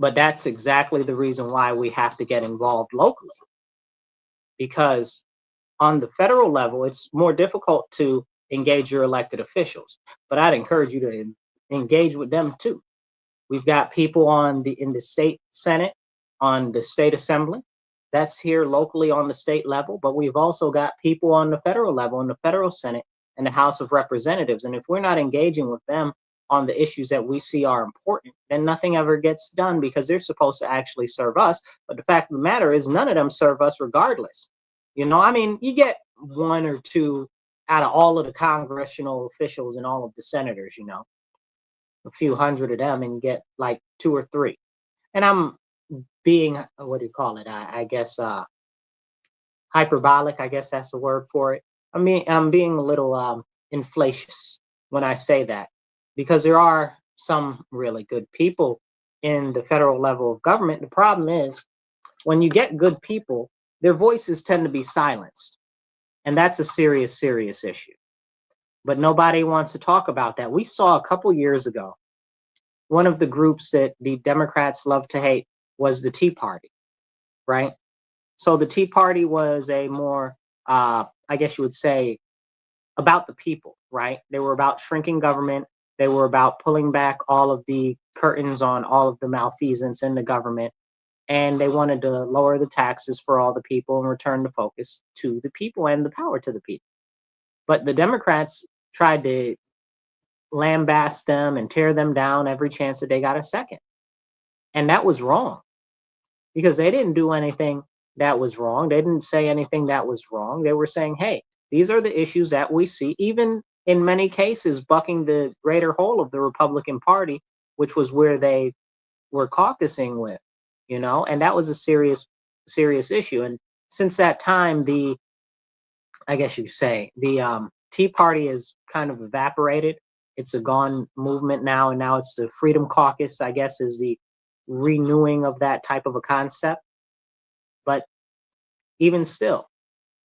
But that's exactly the reason why we have to get involved locally, because on the federal level, it's more difficult to engage your elected officials. But I'd encourage you to engage with them too. We've got people in the state Senate, on the state assembly. That's here locally on the state level, but we've also got people on the federal level in the federal Senate and the House of Representatives. And if we're not engaging with them on the issues that we see are important, then nothing ever gets done, because they're supposed to actually serve us. But the fact of the matter is, none of them serve us regardless. I mean, you get one or two out of all of the congressional officials and all of the senators, a few hundred of them, and you get like two or three. And I'm being, what do you call it? I guess hyperbolic. I guess that's the word for it. I mean, I'm being a little inflacious when I say that, because there are some really good people in the federal level of government. The problem is, when you get good people, their voices tend to be silenced. And that's a serious, serious issue. But nobody wants to talk about that. We saw a couple years ago, one of the groups that the Democrats love to hate was the Tea Party, right? So the Tea Party was a more, I guess you would say, about the people, right? They were about shrinking government. They were about pulling back all of the curtains on all of the malfeasance in the government. And they wanted to lower the taxes for all the people and return the focus to the people and the power to the people. But the Democrats tried to lambast them and tear them down every chance that they got a second. And that was wrong, because they didn't do anything that was wrong. They didn't say anything that was wrong. They were saying, hey, these are the issues that we see, even in many cases bucking the greater whole of the Republican Party, which was where they were caucusing with, and that was a serious, serious issue. And since that time, I guess you say, the Tea Party has kind of evaporated. It's a gone movement now, and now it's the Freedom Caucus, I guess, is the renewing of that type of a concept. But even still,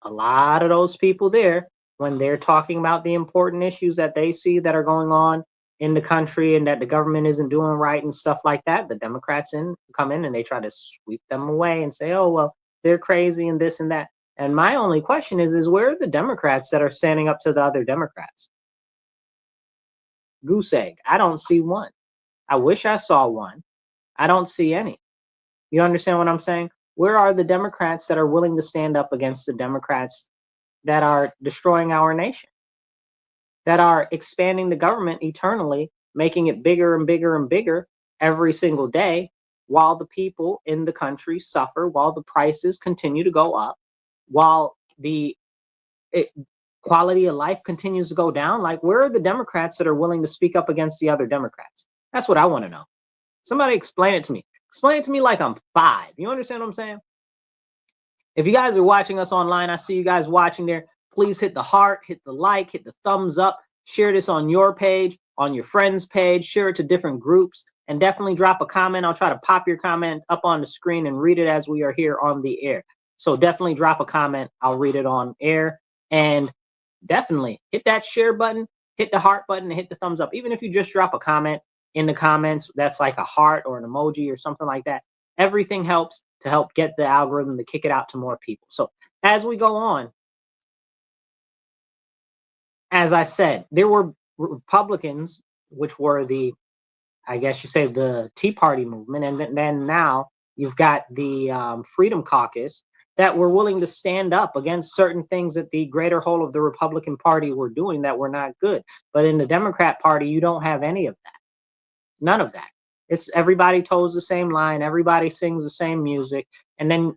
a lot of those people there, when they're talking about the important issues that they see that are going on in the country and that the government isn't doing right and stuff like that, the Democrats come in and they try to sweep them away and say, oh, well, they're crazy and this and that. And my only question is where are the Democrats that are standing up to the other Democrats? Goose egg. I don't see one. I wish I saw one. I don't see any. You understand what I'm saying? Where are the Democrats that are willing to stand up against the Democrats that are destroying our nation, that are expanding the government eternally, making it bigger and bigger and bigger every single day, while the people in the country suffer, while the prices continue to go up, while the quality of life continues to go down? Like, where are the Democrats that are willing to speak up against the other Democrats? That's what I want to know. Somebody explain it to me. Explain it to me like I'm 5. You understand what I'm saying? If you guys are watching us online, I see you guys watching there. Please hit the heart, hit the like, hit the thumbs up. Share this on your page, on your friend's page. Share it to different groups. And definitely drop a comment. I'll try to pop your comment up on the screen and read it as we are here on the air. So definitely drop a comment. I'll read it on air. And definitely hit that share button, hit the heart button, and hit the thumbs up. Even if you just drop a comment in the comments, that's like a heart or an emoji or something like that. Everything helps to help get the algorithm to kick it out to more people. So as we go on, as I said, there were Republicans, which were I guess you say, the Tea Party movement. And then now you've got the Freedom Caucus that were willing to stand up against certain things that the greater whole of the Republican Party were doing that were not good. But in the Democrat Party, you don't have any of that. None of that. It's everybody toes the same line. Everybody sings the same music. And then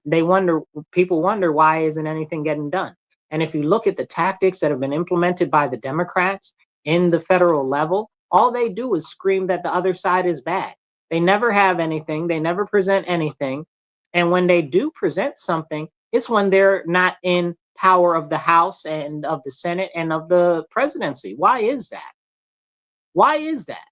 people wonder, why isn't anything getting done? And if you look at the tactics that have been implemented by the Democrats in the federal level, all they do is scream that the other side is bad. They never have anything. They never present anything. And when they do present something, it's when they're not in power of the House and of the Senate and of the presidency. Why is that? Why is that?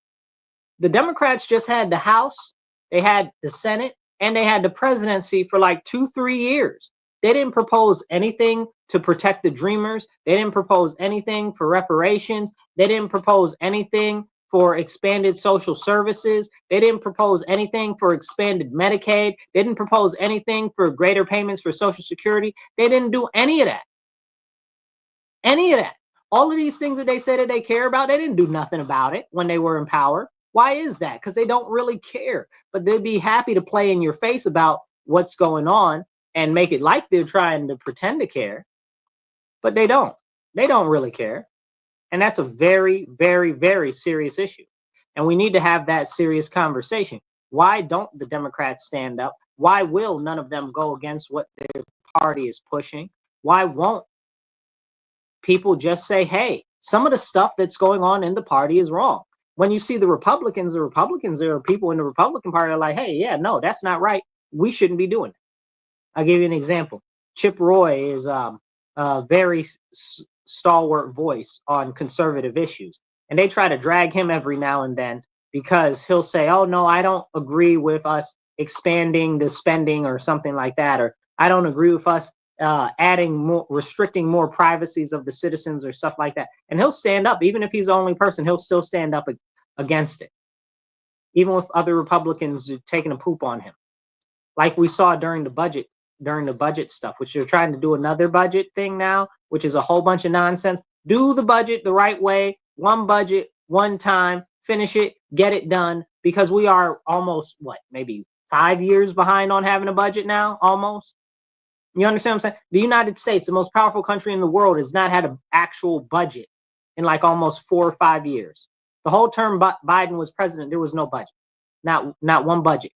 The Democrats just had the House, they had the Senate, and they had the presidency for like 2-3 years. They didn't propose anything to protect the dreamers. They didn't propose anything for reparations. They didn't propose anything for expanded social services. They didn't propose anything for expanded Medicaid. They didn't propose anything for greater payments for Social Security. They didn't do any of that. Any of that. All of these things that they say that they care about, they didn't do nothing about it when they were in power. Why is that? Because they don't really care. But they'd be happy to play in your face about what's going on and make it like they're trying to pretend to care. But they don't. They don't really care. And that's a very, very, very serious issue. And we need to have that serious conversation. Why don't the Democrats stand up? Why will none of them go against what their party is pushing? Why won't people just say, hey, some of the stuff that's going on in the party is wrong? When you see the Republicans, there are people in the Republican Party are like, hey, yeah, no, that's not right. We shouldn't be doing it. I'll give you an example. Chip Roy is a very stalwart voice on conservative issues. And they try to drag him every now and then because he'll say, oh, no, I don't agree with us expanding the spending or something like that. Or I don't agree with us restricting more privacies of the citizens or stuff like that. And he'll stand up, even if he's the only person, he'll still stand up against it, even with other Republicans taking a poop on him. Like we saw during the budget stuff, which they're trying to do another budget thing now, which is a whole bunch of nonsense. Do the budget the right way, one budget, one time, finish it, get it done, because we are almost, maybe 5 years behind on having a budget now, almost. You understand what I'm saying? The United States, the most powerful country in the world, has not had an actual budget in like almost 4 or 5 years. The whole term Biden was president, there was no budget, not one budget.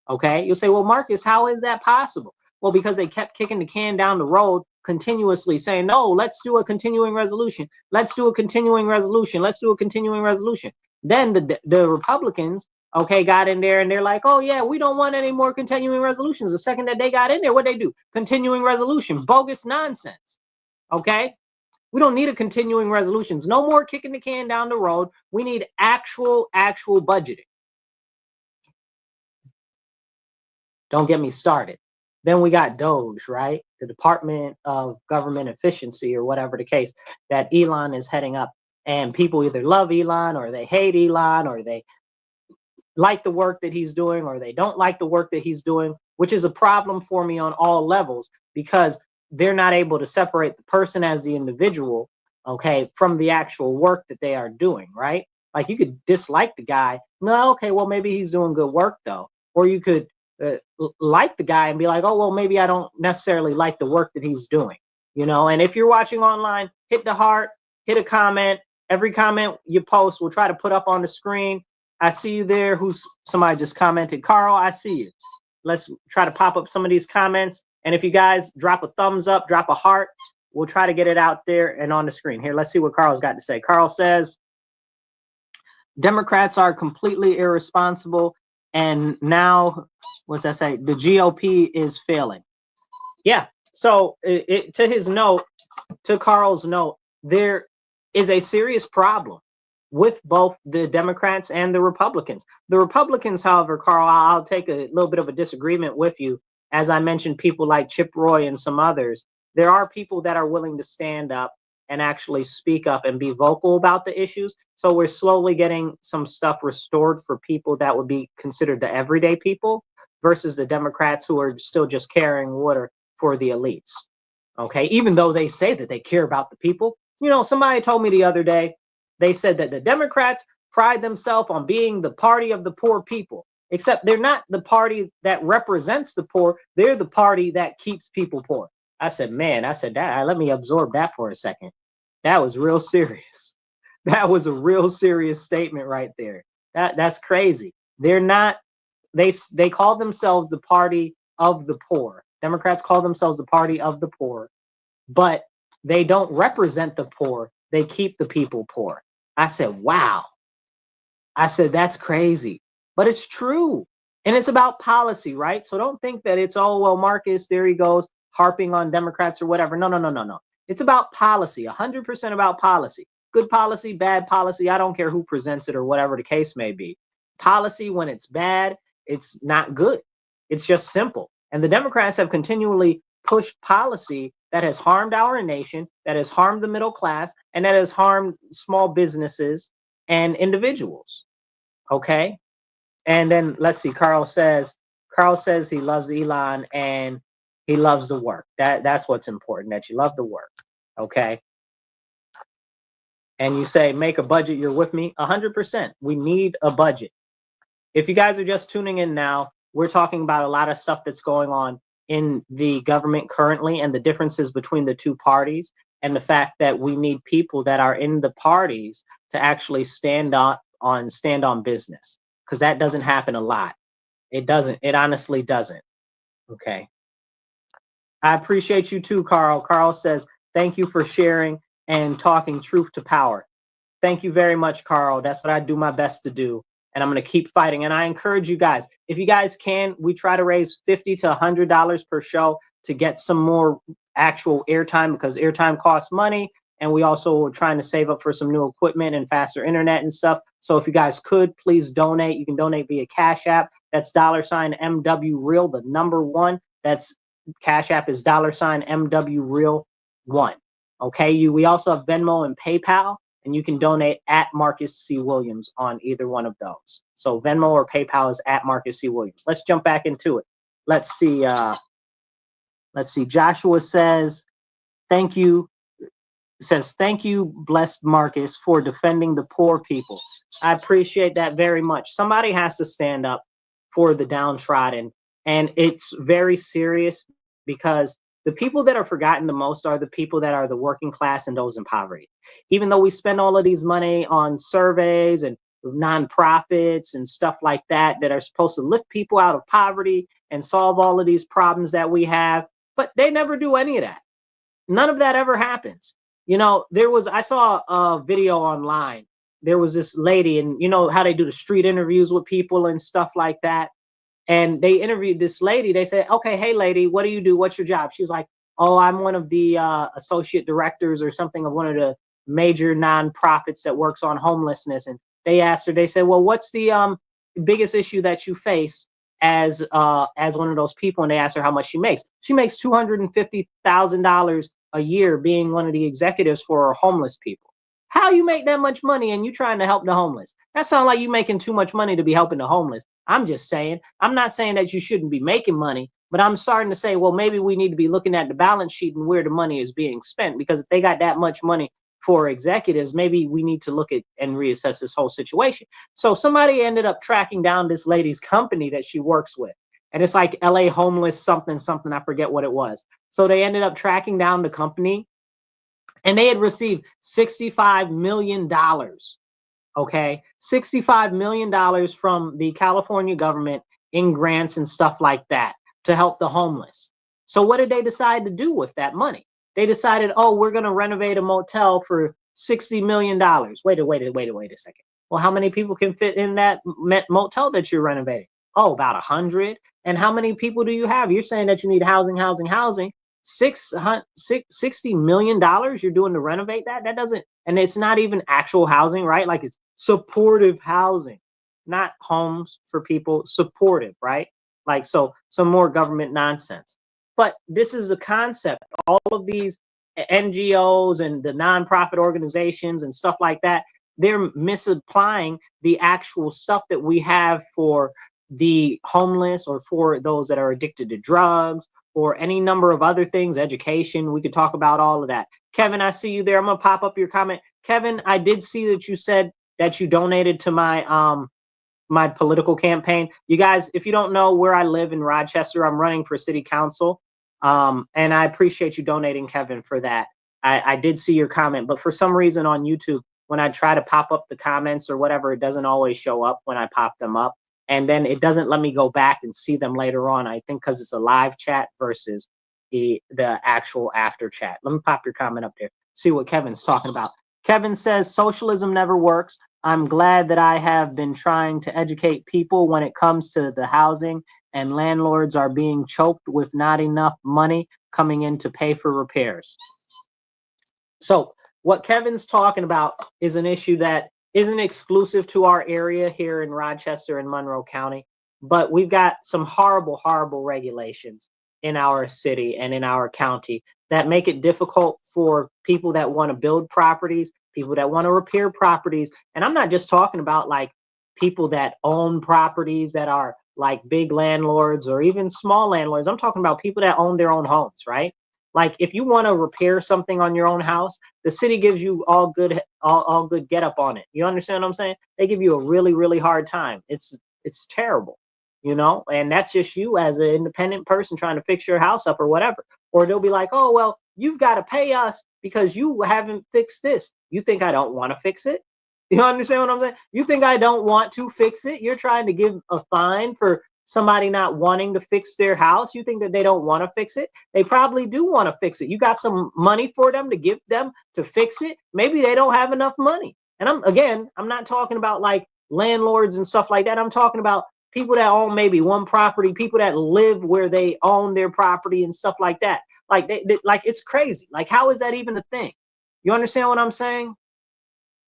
Okay, you'll say, well, Marcus, how is that possible? Well, because they kept kicking the can down the road continuously saying, no, let's do a continuing resolution. Let's do a continuing resolution. Let's do a continuing resolution. Then the Republicans, okay, got in there and they're like, oh, yeah, we don't want any more continuing resolutions. The second that they got in there, what they do? Continuing resolution, bogus nonsense. Okay, we don't need a continuing resolutions. No more kicking the can down the road. We need actual budgeting. Don't get me started. Then we got DOGE, right? The Department of Government Efficiency, or whatever the case, that Elon is heading up. And people either love Elon or they hate Elon, or they like the work that he's doing or they don't like the work that he's doing, which is a problem for me on all levels, because they're not able to separate the person as the individual, okay, from the actual work that they are doing, right? Like, you could dislike the guy. No, okay, well, maybe he's doing good work, though. Or you could like the guy and be like, oh, well, maybe I don't necessarily like the work that he's doing, you know? And if you're watching online, hit the heart, hit a comment. Every comment you post, we'll try to put up on the screen. I see you there. Somebody just commented, Carl, I see you. Let's try to pop up some of these comments. And if you guys drop a thumbs up, drop a heart, we'll try to get it out there and on the screen. Here, let's see what Carl's got to say. Carl says, Democrats are completely irresponsible. And now, what's that say? The GOP is failing. Yeah. So to his note, to Carl's note, there is a serious problem with both the Democrats and the Republicans. The Republicans, however, Carl, I'll take a little bit of a disagreement with you. As I mentioned, people like Chip Roy and some others, there are people that are willing to stand up and actually speak up and be vocal about the issues. So we're slowly getting some stuff restored for people that would be considered the everyday people versus the Democrats who are still just carrying water for the elites. Okay, even though they say that they care about the people. You know, somebody told me the other day, they said that the Democrats pride themselves on being the party of the poor people, except they're not the party that represents the poor. They're the party that keeps people poor. I said, man, let me absorb that for a second. That was real serious. That was a real serious statement right there. That's crazy. They're not, they call themselves the party of the poor. Democrats call themselves the party of the poor, but they don't represent the poor. They keep the people poor. I said, wow. I said, that's crazy, but it's true. And it's about policy, right? So don't think that it's, oh, well, Marcus, there he goes, harping on Democrats or whatever. No. It's about policy, 100% about policy. Good policy, bad policy. I don't care who presents it or whatever the case may be. Policy, when it's bad, it's not good. It's just simple. And the Democrats have continually pushed policy that has harmed our nation, that has harmed the middle class, and that has harmed small businesses and individuals. Okay. And then let's see, Carl says he loves Elon and he loves the work. That's what's important, that you love the work. Okay. And you say make a budget, you're with me 100%. We need a budget. If you guys are just tuning in now, we're talking about a lot of stuff that's going on in the government currently and the differences between the two parties, and the fact that we need people that are in the parties to actually stand on business, because that doesn't happen a lot. It doesn't. It honestly doesn't. Okay. I appreciate you too, Carl. Carl says, thank you for sharing and talking truth to power. Thank you very much, Carl. That's what I do my best to do. And I'm going to keep fighting. And I encourage you guys, if you guys can, we try to raise $50 to $100 per show to get some more actual airtime, because airtime costs money. And we also are trying to save up for some new equipment and faster internet and stuff. So if you guys could, please donate. You can donate via Cash App. That's $MW Real, the number one. That's Cash App is $MW Real 1. Okay. We also have Venmo and PayPal, and you can donate at Marcus C. Williams on either one of those. So Venmo or PayPal is at Marcus C. Williams. Let's jump back into it. Let's see. Joshua says, thank you. Says, thank you, blessed Marcus, for defending the poor people. I appreciate that very much. Somebody has to stand up for the downtrodden. And it's very serious, because the people that are forgotten the most are the people that are the working class and those in poverty. Even though we spend all of these money on surveys and nonprofits and stuff like that that are supposed to lift people out of poverty and solve all of these problems that we have, but they never do any of that. None of that ever happens. I saw a video online. There was this lady, and you know how they do the street interviews with people and stuff like that. And they interviewed this lady. They said, okay, hey, lady, what do you do? What's your job? She was like, oh, I'm one of the associate directors or something of one of the major nonprofits that works on homelessness. And they asked her, they said, well, what's the biggest issue that you face as one of those people? And they asked her how much she makes. She makes $250,000 a year being one of the executives for homeless people. How you make that much money and you trying to help the homeless? That sounds like you making too much money to be helping the homeless. I'm just saying, I'm not saying that you shouldn't be making money, but I'm starting to say, well, maybe we need to be looking at the balance sheet and where the money is being spent, because if they got that much money for executives, maybe we need to look at and reassess this whole situation. So somebody ended up tracking down this lady's company that she works with. And it's like LA homeless something, I forget what it was. So they ended up tracking down the company, and they had received $65 million. Okay. $65 million from the California government in grants and stuff like that to help the homeless. So what did they decide to do with that money? They decided, oh, we're going to renovate a motel for $60 million. Wait a second. Well, how many people can fit in that motel that you're renovating? Oh, about 100. And how many people do you have? You're saying that you need housing. $60 million you're doing to renovate that? That doesn't, and it's not even actual housing, right? Like, it's supportive housing, not homes for people, supportive, right? Like, so some more government nonsense. But this is the concept. All of these NGOs and the nonprofit organizations and stuff like that, they're misapplying the actual stuff that we have for the homeless, or for those that are addicted to drugs, or any number of other things, education. We could talk about all of that. Kevin, I see you there. I'm going to pop up your comment. Kevin, I did see that you said that you donated to my my political campaign. You guys, if you don't know where I live in Rochester, I'm running for city council. And I appreciate you donating, Kevin, for that. I did see your comment, but for some reason on YouTube, when I try to pop up the comments or whatever, it doesn't always show up when I pop them up. And then it doesn't let me go back and see them later on. I think because it's a live chat versus the actual after chat. Let me pop your comment up there. See what Kevin's talking about. Kevin says, socialism never works. I'm glad that I have been trying to educate people when it comes to the housing, and landlords are being choked with not enough money coming in to pay for repairs. So what Kevin's talking about is an issue that isn't exclusive to our area here in Rochester and Monroe County, but we've got some horrible, horrible regulations in our city and in our county that make it difficult for people that want to build properties, people that want to repair properties. And I'm not just talking about like people that own properties that are like big landlords or even small landlords. I'm talking about people that own their own homes, right? Like if you want to repair something on your own house, the city gives you all good get up on it. You understand what I'm saying? They give you a really, really hard time. It's terrible, you know, and that's just you as an independent person trying to fix your house up or whatever. Or they'll be like, oh, well, you've got to pay us because you haven't fixed this. You think I don't want to fix it? You understand what I'm saying? You think I don't want to fix it? You're trying to give a fine for somebody not wanting to fix their house. You think that they don't want to fix it? They probably do want to fix it. You got some money for them to give them to fix it. Maybe they don't have enough money. And I'm not talking about like landlords and stuff like that. I'm talking about people that own maybe one property, people that live where they own their property and stuff like that. Like like it's crazy. Like how is that even a thing? You understand what I'm saying?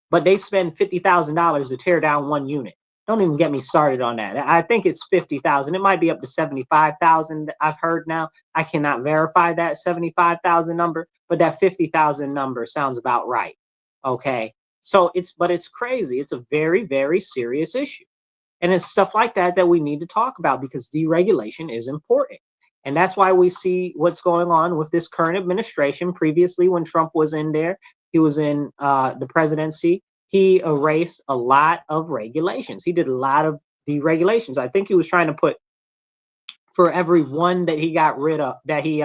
But they spend $50,000 to tear down one unit. Don't even get me started on that. I think it's 50,000. It might be up to 75,000. I've heard now. I cannot verify that 75,000 number, but that 50,000 number sounds about right. Okay. So it's crazy. It's a very, very serious issue. And it's stuff like that that we need to talk about because deregulation is important. And that's why we see what's going on with this current administration. Previously, when Trump was in there, he was in the presidency. He erased a lot of regulations. He did a lot of deregulations. I think he was trying to put for every one that he got rid of, that he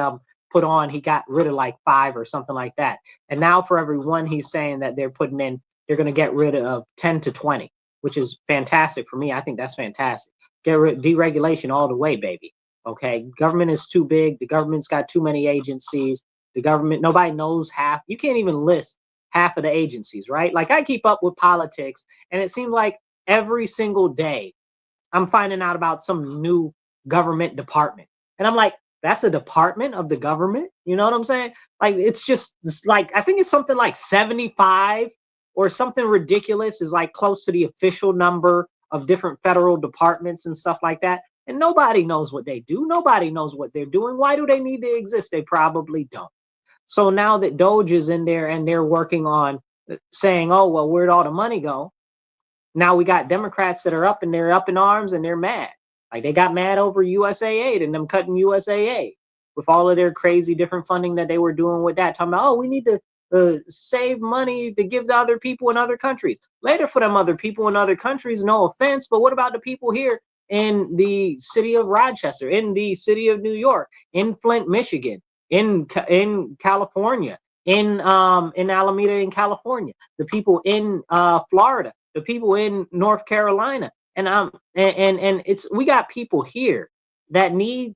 put on, he got rid of like 5 or something like that. And now for every one he's saying that they're putting in, they're going to get rid of 10 to 20, which is fantastic for me. I think that's fantastic. Get rid deregulation all the way, baby. Okay, government is too big. The government's got too many agencies. The government, nobody knows half. You can't even list half of the agencies, right? Like I keep up with politics, and it seems like every single day I'm finding out about some new government department. And I'm like, that's a department of the government? You know what I'm saying? Like, it's like, I think it's something like 75 or something ridiculous is like close to the official number of different federal departments and stuff like that. And nobody knows what they do. Nobody knows what they're doing. Why do they need to exist? They probably don't. So now that Doge is in there and they're working on saying, oh, well, where'd all the money go? Now we got Democrats that are up and they're up in arms and they're mad. Like they got mad over USAID and them cutting USAID with all of their crazy different funding that they were doing with that. Talking about, oh, we need to save money to give to other people in other countries. Later for them other people in other countries, no offense, but what about the people here in the city of Rochester, in the city of New York, in Flint, Michigan, in California, in Alameda in California, the people in Florida, the people in North Carolina, and it's we got people here that need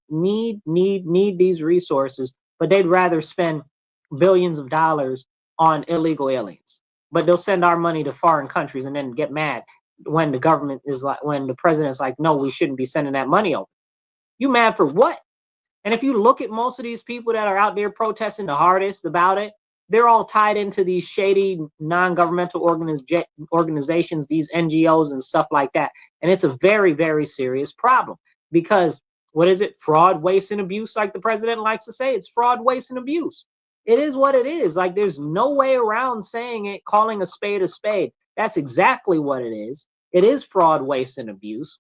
these resources, but they'd rather spend billions of dollars on illegal aliens. But they'll send our money to foreign countries and then get mad when the government is like, when the president's like, no, we shouldn't be sending that money over. You mad for what? And if you look at most of these people that are out there protesting the hardest about it, they're all tied into these shady non-governmental organizations, these NGOs and stuff like that. And it's a very, very serious problem because what is it? Fraud, waste, and abuse, like the president likes to say. It's fraud, waste, and abuse. It is what it is. Like there's no way around saying it, calling a spade a spade. That's exactly what it is. It is fraud, waste, and abuse.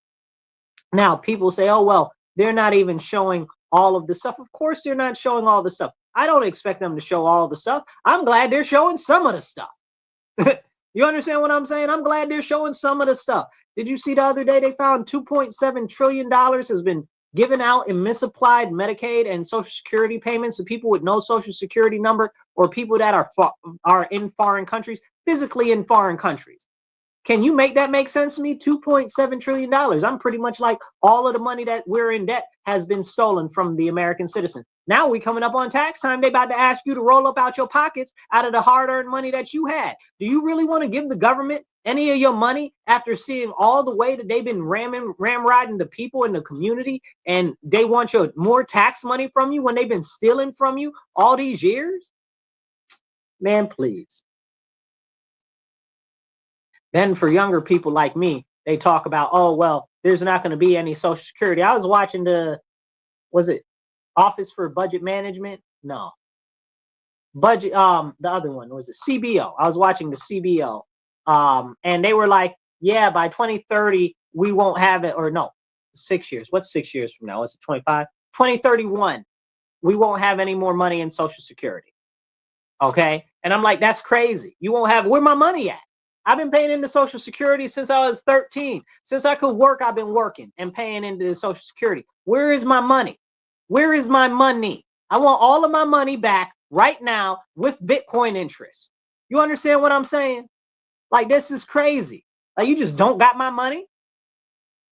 Now, people say, oh, well, they're not even showing all of the stuff. Of course, they're not showing all the stuff. I don't expect them to show all the stuff. I'm glad they're showing some of the stuff. You understand what I'm saying? I'm glad they're showing some of the stuff. Did you see the other day they found $2.7 trillion has been given out in misapplied Medicaid and Social Security payments to people with no Social Security number or people that are in foreign countries, physically in foreign countries. Can you make that make sense to me? $2.7 trillion. I'm pretty much like all of the money that we're in debt has been stolen from the American citizen. Now we coming up on tax time. They about to ask you to roll up out your pockets out of the hard-earned money that you had. Do you really want to give the government any of your money after seeing all the way that they've been ramrodding the people in the community and they want your more tax money from you when they've been stealing from you all these years? Man, please. Then for younger people like me, they talk about, oh, well, there's not going to be any Social Security. I was watching was it Office for Budget Management? No. budget. The other one was it CBO. I was watching the CBO, and they were like, yeah, by 2030 we won't have it, or no, 6 years. What's 6 years from now? Is it 25? 2031, we won't have any more money in Social Security. Okay, and I'm like, that's crazy. You won't have, where my money at? I've been paying into Social Security since I was 13. Since I could work, I've been working and paying into Social Security. Where is my money? Where is my money? I want all of my money back right now with Bitcoin interest. You understand what I'm saying? Like, this is crazy. Like, you just don't got my money.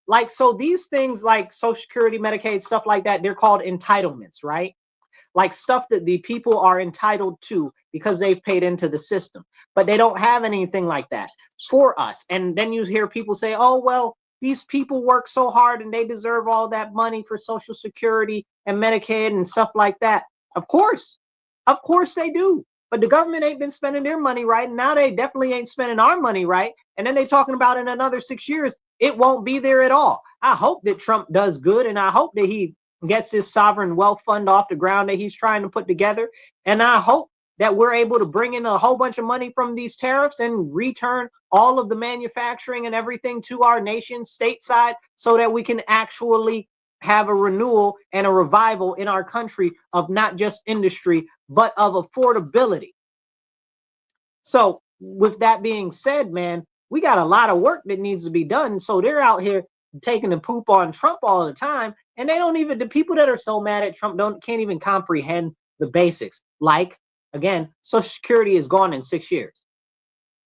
Like, so these things like Social Security, Medicaid, stuff like that, they're called entitlements, right? Like stuff that the people are entitled to because they've paid into the system, but they don't have anything like that for us. And then you hear people say, oh, well, these people work so hard and they deserve all that money for Social Security and Medicaid and stuff like that. Of course they do. But the government ain't been spending their money right. And now they definitely ain't spending our money right. And then they talking about in another 6 years, it won't be there at all. I hope that Trump does good, and I hope that he gets this sovereign wealth fund off the ground that he's trying to put together. And I hope that we're able to bring in a whole bunch of money from these tariffs and return all of the manufacturing and everything to our nation stateside so that we can actually have a renewal and a revival in our country of not just industry, but of affordability. So with that being said, man, we got a lot of work that needs to be done. So they're out here taking the poop on Trump all the time. And they don't even, the people that are so mad at Trump can't even comprehend the basics. Like, again, Social Security is gone in 6 years.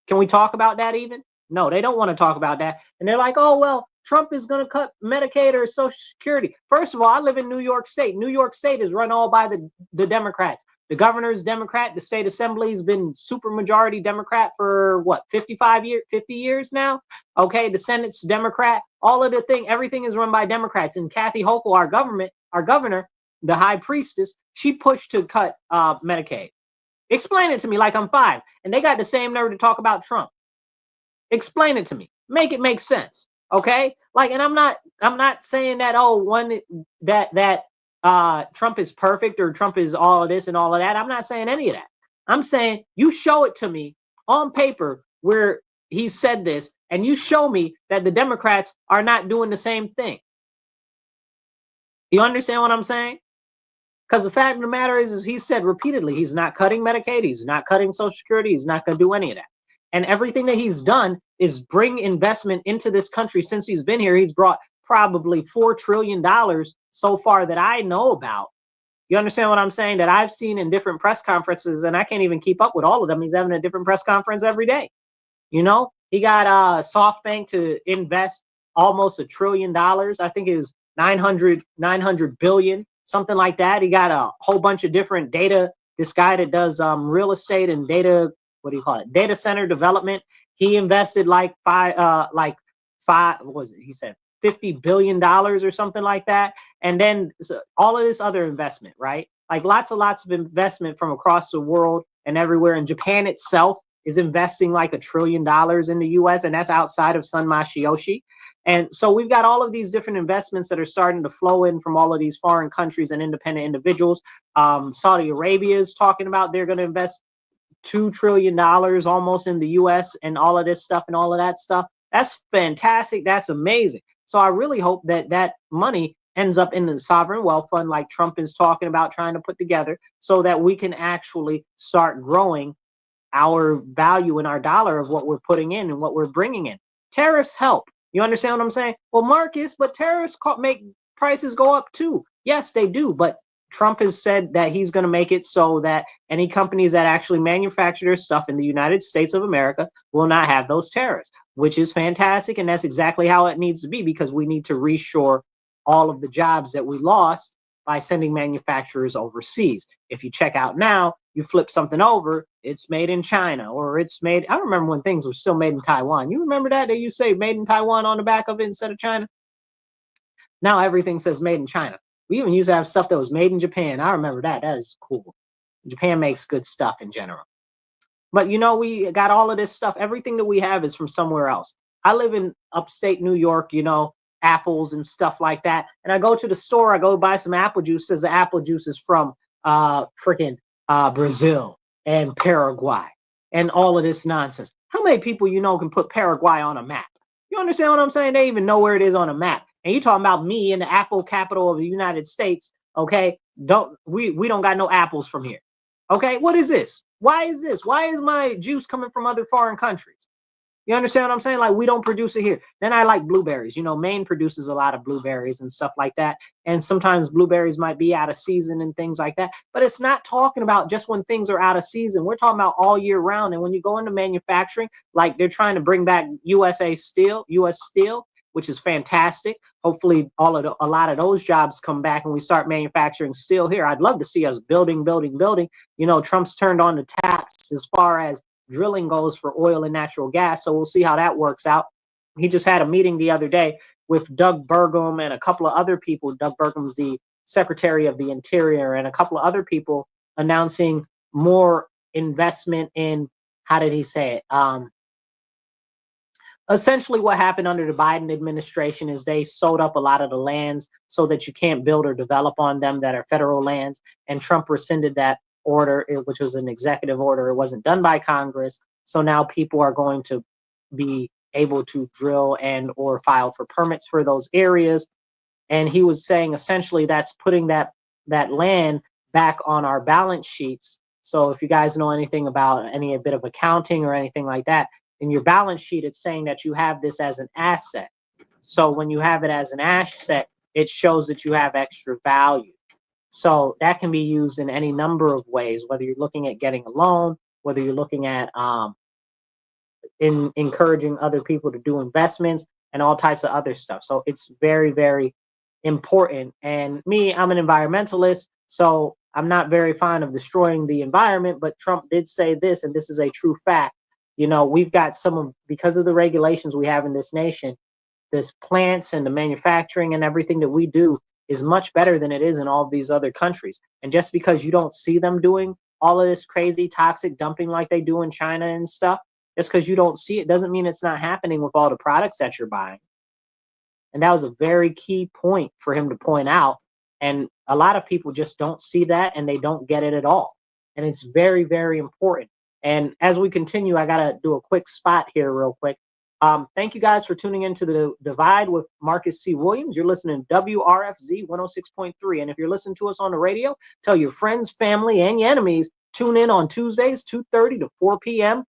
Can we talk about that even? No, they don't want to talk about that. And they're like, oh, well, Trump is going to cut Medicaid or Social Security. First of all, I live in New York State. New York State is run all by the Democrats. The governor's Democrat. The state assembly has been super majority Democrat for what, 50 years now? Okay, the Senate's Democrat. All of the thing, everything is run by Democrats. And Kathy Hochul, our governor, the high priestess, she pushed to cut Medicaid. Explain it to me like I'm 5. And they got the same nerve to talk about Trump. Explain it to me. Make it make sense. Okay? Like, and I'm not saying that, Trump is perfect or Trump is all of this and all of that. I'm not saying any of that. I'm saying you show it to me on paper where he said this, and you show me that the Democrats are not doing the same thing. You understand what I'm saying? Because the fact of the matter is he said repeatedly, he's not cutting Medicaid, he's not cutting Social Security, he's not going to do any of that. And everything that he's done is bring investment into this country. Since he's been here, he's brought probably $4 trillion so far that I know about. You understand what I'm saying? That I've seen in different press conferences, and I can't even keep up with all of them. He's having a different press conference every day. You know, he got SoftBank to invest almost $1 trillion. I think it was 900 billion, something like that. He got a whole bunch of different data. This guy that does real estate and data, what do you call it? Data center development. He invested like what was it? He said $50 billion or something like that. And then all of this other investment, right? Like lots of investment from across the world and everywhere. And Japan itself is investing like $1 trillion in the US, and that's outside of Sun Masayoshi. And so we've got all of these different investments that are starting to flow in from all of these foreign countries and independent individuals. Saudi Arabia is talking about they're going to invest $2 trillion almost in the US and all of this stuff and all of that stuff. That's fantastic. That's amazing. So I really hope that that money ends up in the sovereign wealth fund like Trump is talking about trying to put together so that we can actually start growing our value in our dollar of what we're putting in and what we're bringing in. Tariffs help. You understand what I'm saying? Well, Marcus, but tariffs make prices go up too. Yes, they do. But Trump has said that he's going to make it so that any companies that actually manufacture their stuff in the United States of America will not have those tariffs, which is fantastic. And that's exactly how it needs to be, because we need to reshore all of the jobs that we lost by sending manufacturers overseas. If you check out now, you flip something over, it's made in China, or it's made, I remember when things were still made in Taiwan. You remember that? They used to say made in Taiwan on the back of it instead of China? Now everything says made in China. We even used to have stuff that was made in Japan. I remember that. That is cool. Japan makes good stuff in general. But, you know, we got all of this stuff. Everything that we have is from somewhere else. I live in upstate New York, you know, apples and stuff like that. And I go to the store, I go buy some apple juice, says the apple juice is from freaking Brazil. and Paraguay and all of this nonsense. How many people you know can put Paraguay on a map? You understand what I'm saying? They even know where it is on a map. And you talking about me in the apple capital of the United States, okay? We don't got no apples from here. Okay, what is this? Why is this? Why is my juice coming from other foreign countries? You understand what I'm saying? Like, we don't produce it here. Then I like blueberries. You know, Maine produces a lot of blueberries and stuff like that. And sometimes blueberries might be out of season and things like that. But it's not talking about just when things are out of season. We're talking about all year round. And when you go into manufacturing, like they're trying to bring back USA Steel, US Steel, which is fantastic. Hopefully, a lot of those jobs come back and we start manufacturing steel here. I'd love to see us building. You know, Trump's turned on the taps as far as drilling goes for oil and natural gas. So we'll see how that works out. He just had a meeting the other day with Doug Burgum and a couple of other people. Doug Burgum's the Secretary of the Interior, and a couple of other people announcing more investment in, how did he say it? Essentially what happened under the Biden administration is they sold up a lot of the lands so that you can't build or develop on them that are federal lands. And Trump rescinded that order, which was an executive order. It wasn't done by Congress. So now people are going to be able to drill and or file for permits for those areas. And he was saying essentially that's putting that land back on our balance sheets. So if you guys know anything about any bit of accounting or anything like that, in your balance sheet, it's saying that you have this as an asset. So when you have it as an asset, it shows that you have extra value. So that can be used in any number of ways, whether you're looking at getting a loan, whether you're looking at encouraging other people to do investments and all types of other stuff. So it's very, very important. And me, I'm an environmentalist, so I'm not very fond of destroying the environment, but Trump did say this, and this is a true fact. You know, we've got because of the regulations we have in this nation, this plants and the manufacturing and everything that we do is much better than it is in all of these other countries. And just because you don't see them doing all of this crazy toxic dumping like they do in China and stuff, just because you don't see it doesn't mean it's not happening with all the products that you're buying. And that was a very key point for him to point out. And a lot of people just don't see that and they don't get it at all. And it's very, very important. And as we continue, I got to do a quick spot here real quick. Thank you guys for tuning into the Divide with Marcus C. Williams. You're listening to WRFZ 106.3. And if you're listening to us on the radio, tell your friends, family, and your enemies, tune in on Tuesdays, 2:30 to 4 p.m.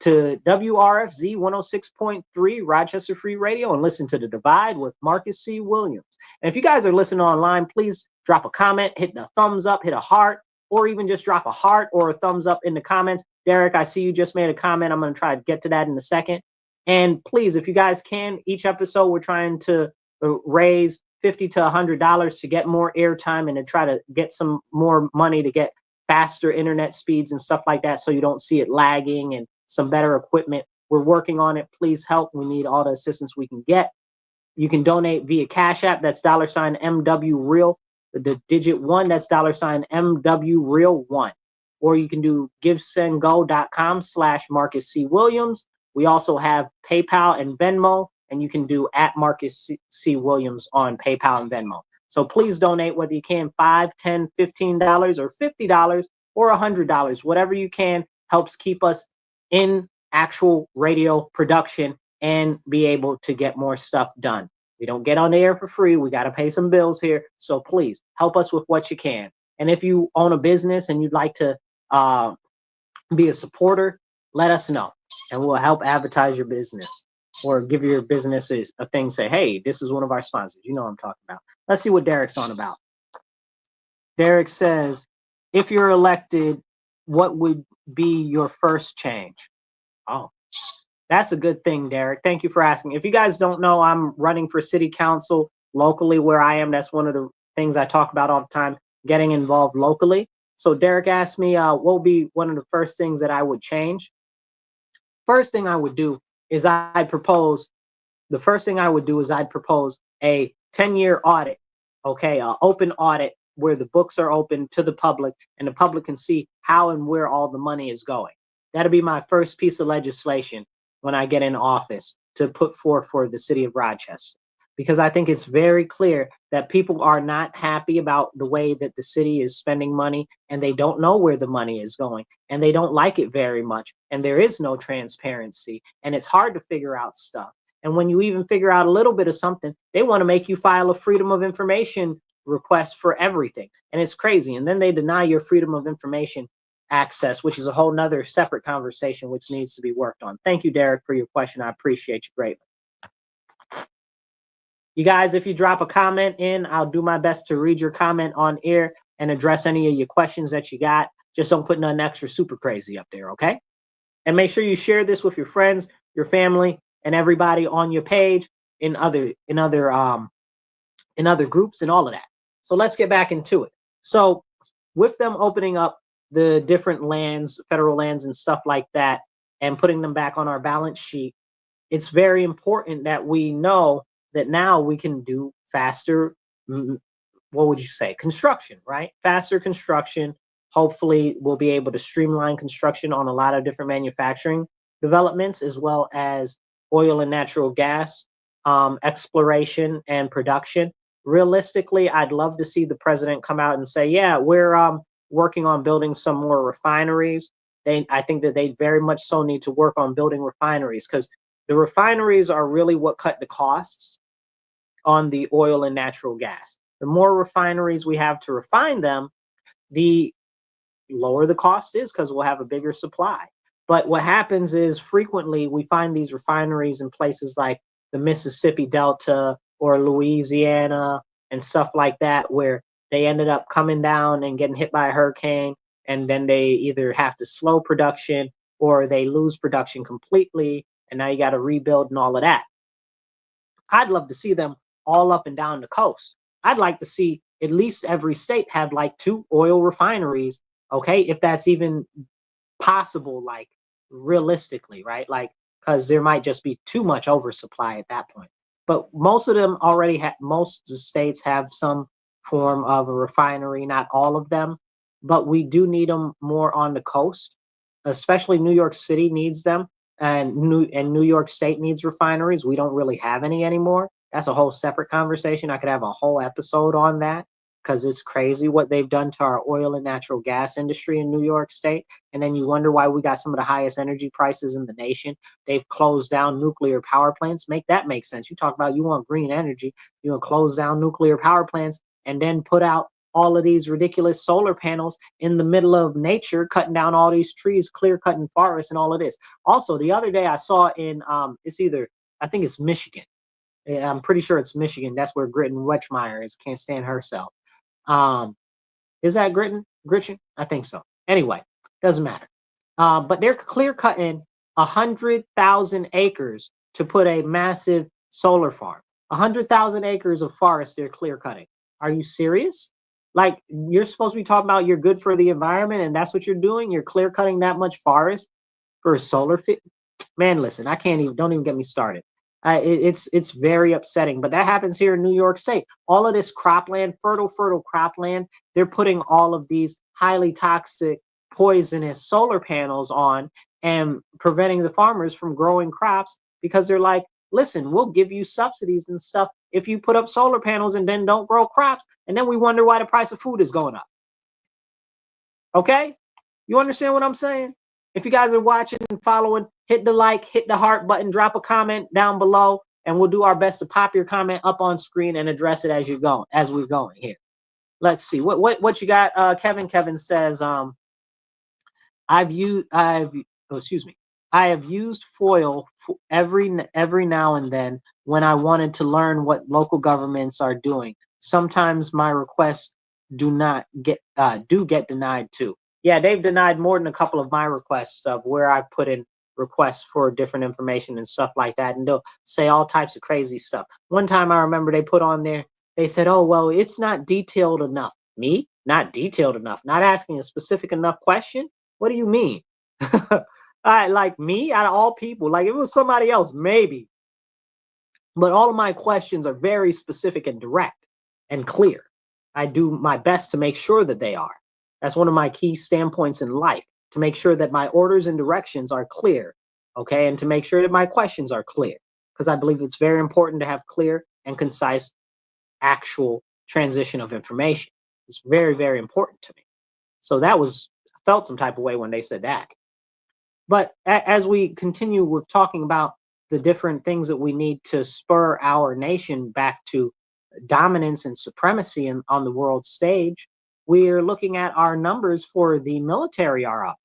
to WRFZ 106.3 Rochester Free Radio and listen to The Divide with Marcus C. Williams. And if you guys are listening online, please drop a comment, hit the thumbs up, hit a heart, or even just drop a heart or a thumbs up in the comments. Derek, I see you just made a comment. I'm going to try to get to that in a second. And please, if you guys can, each episode we're trying to raise $50 to $100 to get more airtime and to try to get some more money to get faster internet speeds and stuff like that so you don't see it lagging, and some better equipment. We're working on it. Please help. We need all the assistance we can get. You can donate via Cash App. That's $MW Real. The digit 1, that's $MW Real 1. Or you can do givesendgo.com/Marcus C. Williams. We also have PayPal and Venmo, and you can do @Marcus C. Williams on PayPal and Venmo. So please donate, whether you can, $5, $10, $15, or $50, or $100. Whatever you can helps keep us in actual radio production and be able to get more stuff done. We don't get on the air for free. We got to pay some bills here. So please help us with what you can. And if you own a business and you'd like to be a supporter, let us know and we'll help advertise your business or give your businesses a thing. Say, hey, this is one of our sponsors. You know what I'm talking about. Let's see what Derek's on about. Derek says, if you're elected, what would be your first change? Oh, that's a good thing, Derek. Thank you for asking. If you guys don't know, I'm running for city council locally where I am. That's one of the things I talk about all the time, getting involved locally. So Derek asked me what would be one of the first things that I would change. First thing I would do is I'd propose a 10-year audit, okay, an open audit where the books are open to the public and the public can see how and where all the money is going. That'll be my first piece of legislation when I get in office to put forth for the city of Rochester. because I think it's very clear that people are not happy about the way that the city is spending money, and they don't know where the money is going, and they don't like it very much, and there is no transparency, and it's hard to figure out stuff. And when you even figure out a little bit of something, they want to make you file a freedom of information request for everything. And it's crazy. And then they deny your freedom of information access, which is a whole nother separate conversation, which needs to be worked on. Thank you, Derek, for your question. I appreciate you greatly. You guys, if you drop a comment in, I'll do my best to read your comment on air and address any of your questions that you got. Just don't put nothing extra super crazy up there, okay? And make sure you share this with your friends, your family, and everybody on your page in other groups and all of that. So let's get back into it. So with them opening up the different lands, federal lands and stuff like that, and putting them back on our balance sheet, it's very important that we know that now we can do faster, what would you say, construction, right? Faster construction. Hopefully we'll be able to streamline construction on a lot of different manufacturing developments, as well as oil and natural gas exploration and production. Realistically, I'd love to see the president come out and say, yeah, we're working on building some more refineries. I think that they very much so need to work on building refineries, because the refineries are really what cut the costs on the oil and natural gas. The more refineries we have to refine them, the lower the cost is, because we'll have a bigger supply. But what happens is frequently we find these refineries in places like the Mississippi Delta or Louisiana and stuff like that, where they ended up coming down and getting hit by a hurricane, and then they either have to slow production or they lose production completely, and now you got to rebuild and all of that. I'd love to see them all up and down the coast. I'd like to see at least every state have like 2 oil refineries, okay, if that's even possible, like realistically, right? Like, because there might just be too much oversupply at that point. But most of them already have, most states have some form of a refinery, not all of them, but we do need them more on the coast, especially New York City needs them, and New York State needs refineries. We don't really have any anymore. That's a whole separate conversation. I could have a whole episode on that, because it's crazy what they've done to our oil and natural gas industry in New York State. And then you wonder why we got some of the highest energy prices in the nation. They've closed down nuclear power plants. Make that make sense. You talk about you want green energy, you want to close down nuclear power plants and then put out all of these ridiculous solar panels in the middle of nature, cutting down all these trees, clear cutting forests and all of this. Also, the other day I saw in, I think it's Michigan. I'm pretty sure it's Michigan. That's where Gritton Wetchmeyer is. Can't stand herself. Is that Gretchen? I think so. Anyway, doesn't matter. But they're clear cutting 100,000 acres to put a massive solar farm. 100,000 acres of forest they're clear cutting. Are you serious? Like, you're supposed to be talking about you're good for the environment, and that's what you're doing? You're clear cutting that much forest for a solar fit? Man, listen, don't even get me started. It's very upsetting, but that happens here in New York State. All of this cropland, fertile cropland, they're putting all of these highly toxic, poisonous solar panels on and preventing the farmers from growing crops, because they're like, listen, we'll give you subsidies and stuff if you put up solar panels and then don't grow crops. And then we wonder why the price of food is going up. Okay? You understand what I'm saying? If you guys are watching and following, hit the like, hit the heart button, drop a comment down below, and we'll do our best to pop your comment up on screen and address it as we're going here. Let's see what you got. Kevin says, I have used FOIL every now and then when I wanted to learn what local governments are doing. Sometimes my requests do get denied too. Yeah, they've denied more than a couple of my requests of where I put in requests for different information and stuff like that, and they'll say all types of crazy stuff. One time I remember they put on there, they said, oh, well, it's not detailed enough. Me? Not detailed enough? Not asking a specific enough question? What do you mean? Like me, out of all people, like if it was somebody else, maybe. But all of my questions are very specific and direct and clear. I do my best to make sure that they are. That's one of my key standpoints in life, to make sure that my orders and directions are clear, okay? And to make sure that my questions are clear, because I believe it's very important to have clear and concise actual transition of information. It's very, very important to me. So that was, I felt some type of way when they said that. But as we continue with talking about the different things that we need to spur our nation back to dominance and supremacy on the world stage, we're looking at our numbers for the military are up.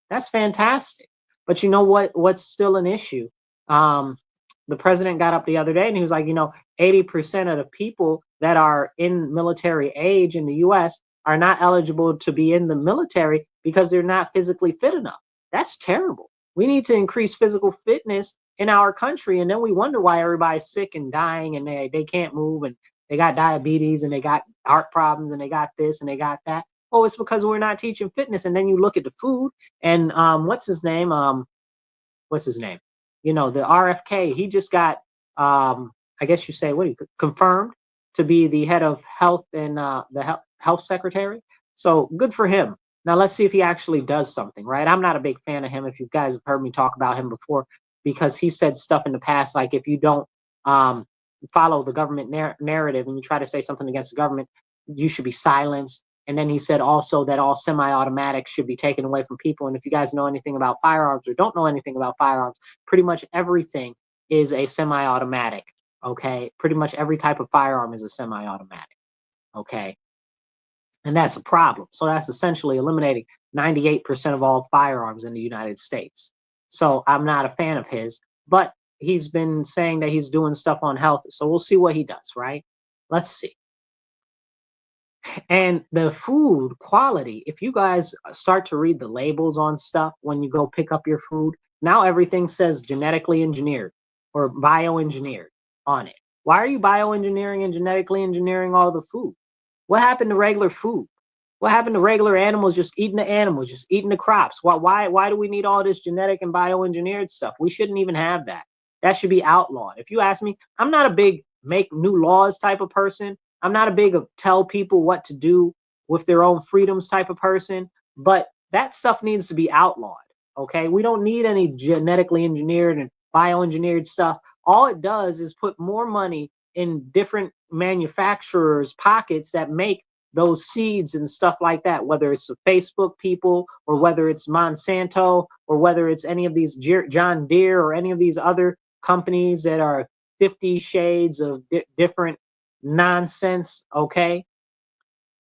That's fantastic. But you know what's still an issue? The president got up the other day and he was like, 80% of the people that are in military age in the US are not eligible to be in the military because they're not physically fit enough. That's terrible. We need to increase physical fitness in our country, and then we wonder why everybody's sick and dying and they can't move and they got diabetes and they got heart problems and they got this and they got that. Oh, it's because we're not teaching fitness. And then you look at the food and what's his name? The RFK, he just got I guess you say confirmed to be the head of health and the health secretary. So good for him. Now let's see if he actually does something, right? I'm not a big fan of him, if you guys have heard me talk about him before, because he said stuff in the past like if you don't follow the government narrative and you try to say something against the government, you should be silenced. And then he said also that all semi-automatics should be taken away from people. And if you guys know anything about firearms or don't know anything about firearms, pretty much everything is a semi-automatic, okay? Pretty much every type of firearm is a semi-automatic, okay? And that's a problem. So that's essentially eliminating 98% of all firearms in the United States. So I'm not a fan of his, but he's been saying that he's doing stuff on health. So we'll see what he does, right? Let's see. And the food quality, if you guys start to read the labels on stuff when you go pick up your food, now everything says genetically engineered or bioengineered on it. Why are you bioengineering and genetically engineering all the food? What happened to regular food? What happened to regular animals just eating the animals, just eating the crops? Why do we need all this genetic and bioengineered stuff? We shouldn't even have that. That should be outlawed. If you ask me, I'm not a big make new laws type of person. I'm not a big tell people what to do with their own freedoms type of person, but that stuff needs to be outlawed. Okay, we don't need any genetically engineered and bioengineered stuff. All it does is put more money in different manufacturers' pockets that make those seeds and stuff like that, whether it's the Facebook people or whether it's Monsanto or whether it's any of these John Deere or any of these other companies that are 50 shades of different nonsense. Okay,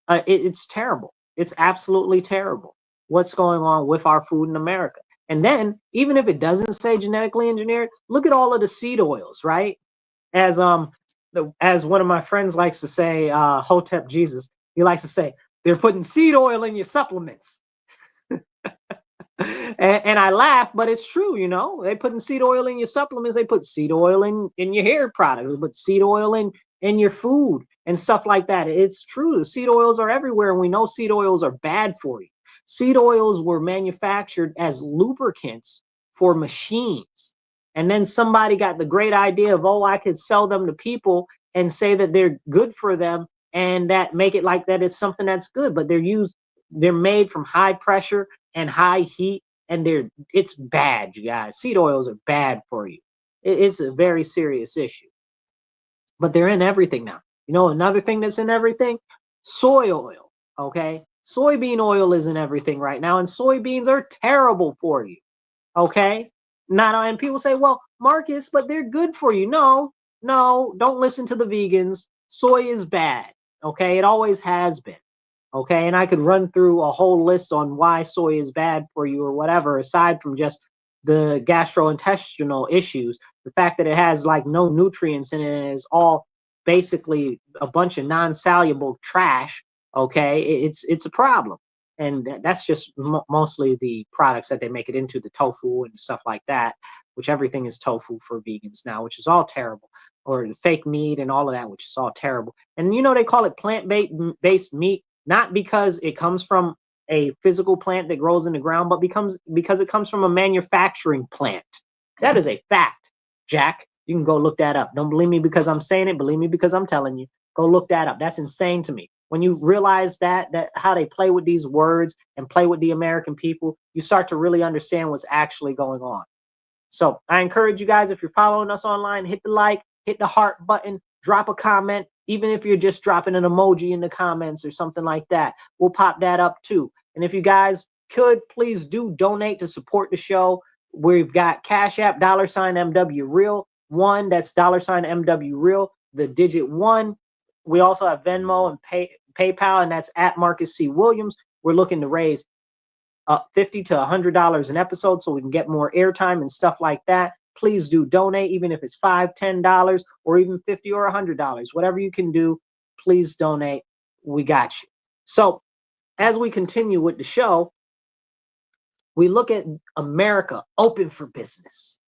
it's terrible. It's absolutely terrible what's going on with our food in America. And then even if it doesn't say genetically engineered, look at all of the seed oils, right? As one of my friends likes to say, Hotep Jesus, he likes to say, they're putting seed oil in your supplements. and I laugh, but it's true, They're putting seed oil in your supplements. They put seed oil in your hair products. They put seed oil in your food and stuff like that. It's true. The seed oils are everywhere, and we know seed oils are bad for you. Seed oils were manufactured as lubricants for machines. And then somebody got the great idea of, I could sell them to people and say that they're good for them and that make it like that it's something that's good. But they're made from high pressure and high heat, and it's bad, you guys. Seed oils are bad for you. It's a very serious issue. But they're in everything now. Another thing that's in everything? Soy oil, okay? Soybean oil is in everything right now, and soybeans are terrible for you, okay? And people say, well, Marcus, but they're good for you. No, don't listen to the vegans. Soy is bad, okay? It always has been, okay? And I could run through a whole list on why soy is bad for you or whatever, aside from just the gastrointestinal issues. The fact that it has like no nutrients in it and is all basically a bunch of non-soluble trash, okay? It's a problem. And that's just mostly the products that they make it into, the tofu and stuff like that, which everything is tofu for vegans now, which is all terrible, or the fake meat and all of that, which is all terrible. And they call it plant-based meat, not because it comes from a physical plant that grows in the ground, but because it comes from a manufacturing plant. That is a fact, Jack. You can go look that up. Don't believe me because I'm saying it. Believe me because I'm telling you. Go look that up. That's insane to me. When you realize that how they play with these words and play with the American people, you start to really understand what's actually going on. So I encourage you guys, if you're following us online, hit the like, hit the heart button, drop a comment, even if you're just dropping an emoji in the comments or something like that. We'll pop that up too. And if you guys could, please do donate to support the show. We've got Cash App, $MW Real 1. That's $MW Real, the digit 1. We also have Venmo and PayPal, and that's at Marcus C. Williams. We're looking to raise $50 to $100 an episode so we can get more airtime and stuff like that. Please do donate, even if it's $5, $10, or even $50 or $100. Whatever you can do, please donate. We got you. So as we continue with the show, we look at America open for business.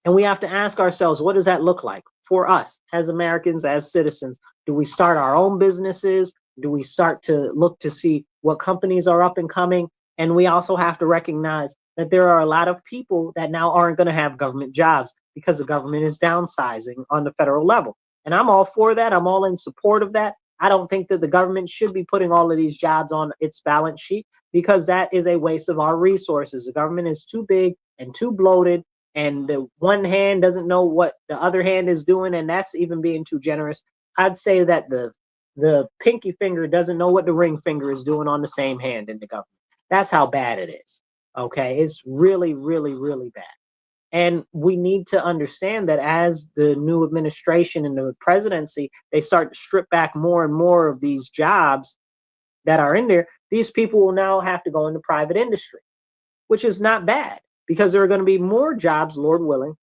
And we have to ask ourselves, what does that look like for us as Americans, as citizens? Do we start our own businesses? Do we start to look to see what companies are up and coming? And we also have to recognize that there are a lot of people that now aren't going to have government jobs because the government is downsizing on the federal level. And I'm all for that. I'm all in support of that. I don't think that the government should be putting all of these jobs on its balance sheet because that is a waste of our resources. The government is too big and too bloated, and the one hand doesn't know what the other hand is doing, and that's even being too generous. I'd say that the pinky finger doesn't know what the ring finger is doing on the same hand in the government. That's how bad it is. Okay, it's really, really, really bad. And we need to understand that as the new administration and the presidency, they start to strip back more and more of these jobs that are in there, these people will now have to go into private industry, which is not bad because there are going to be more jobs, Lord willing,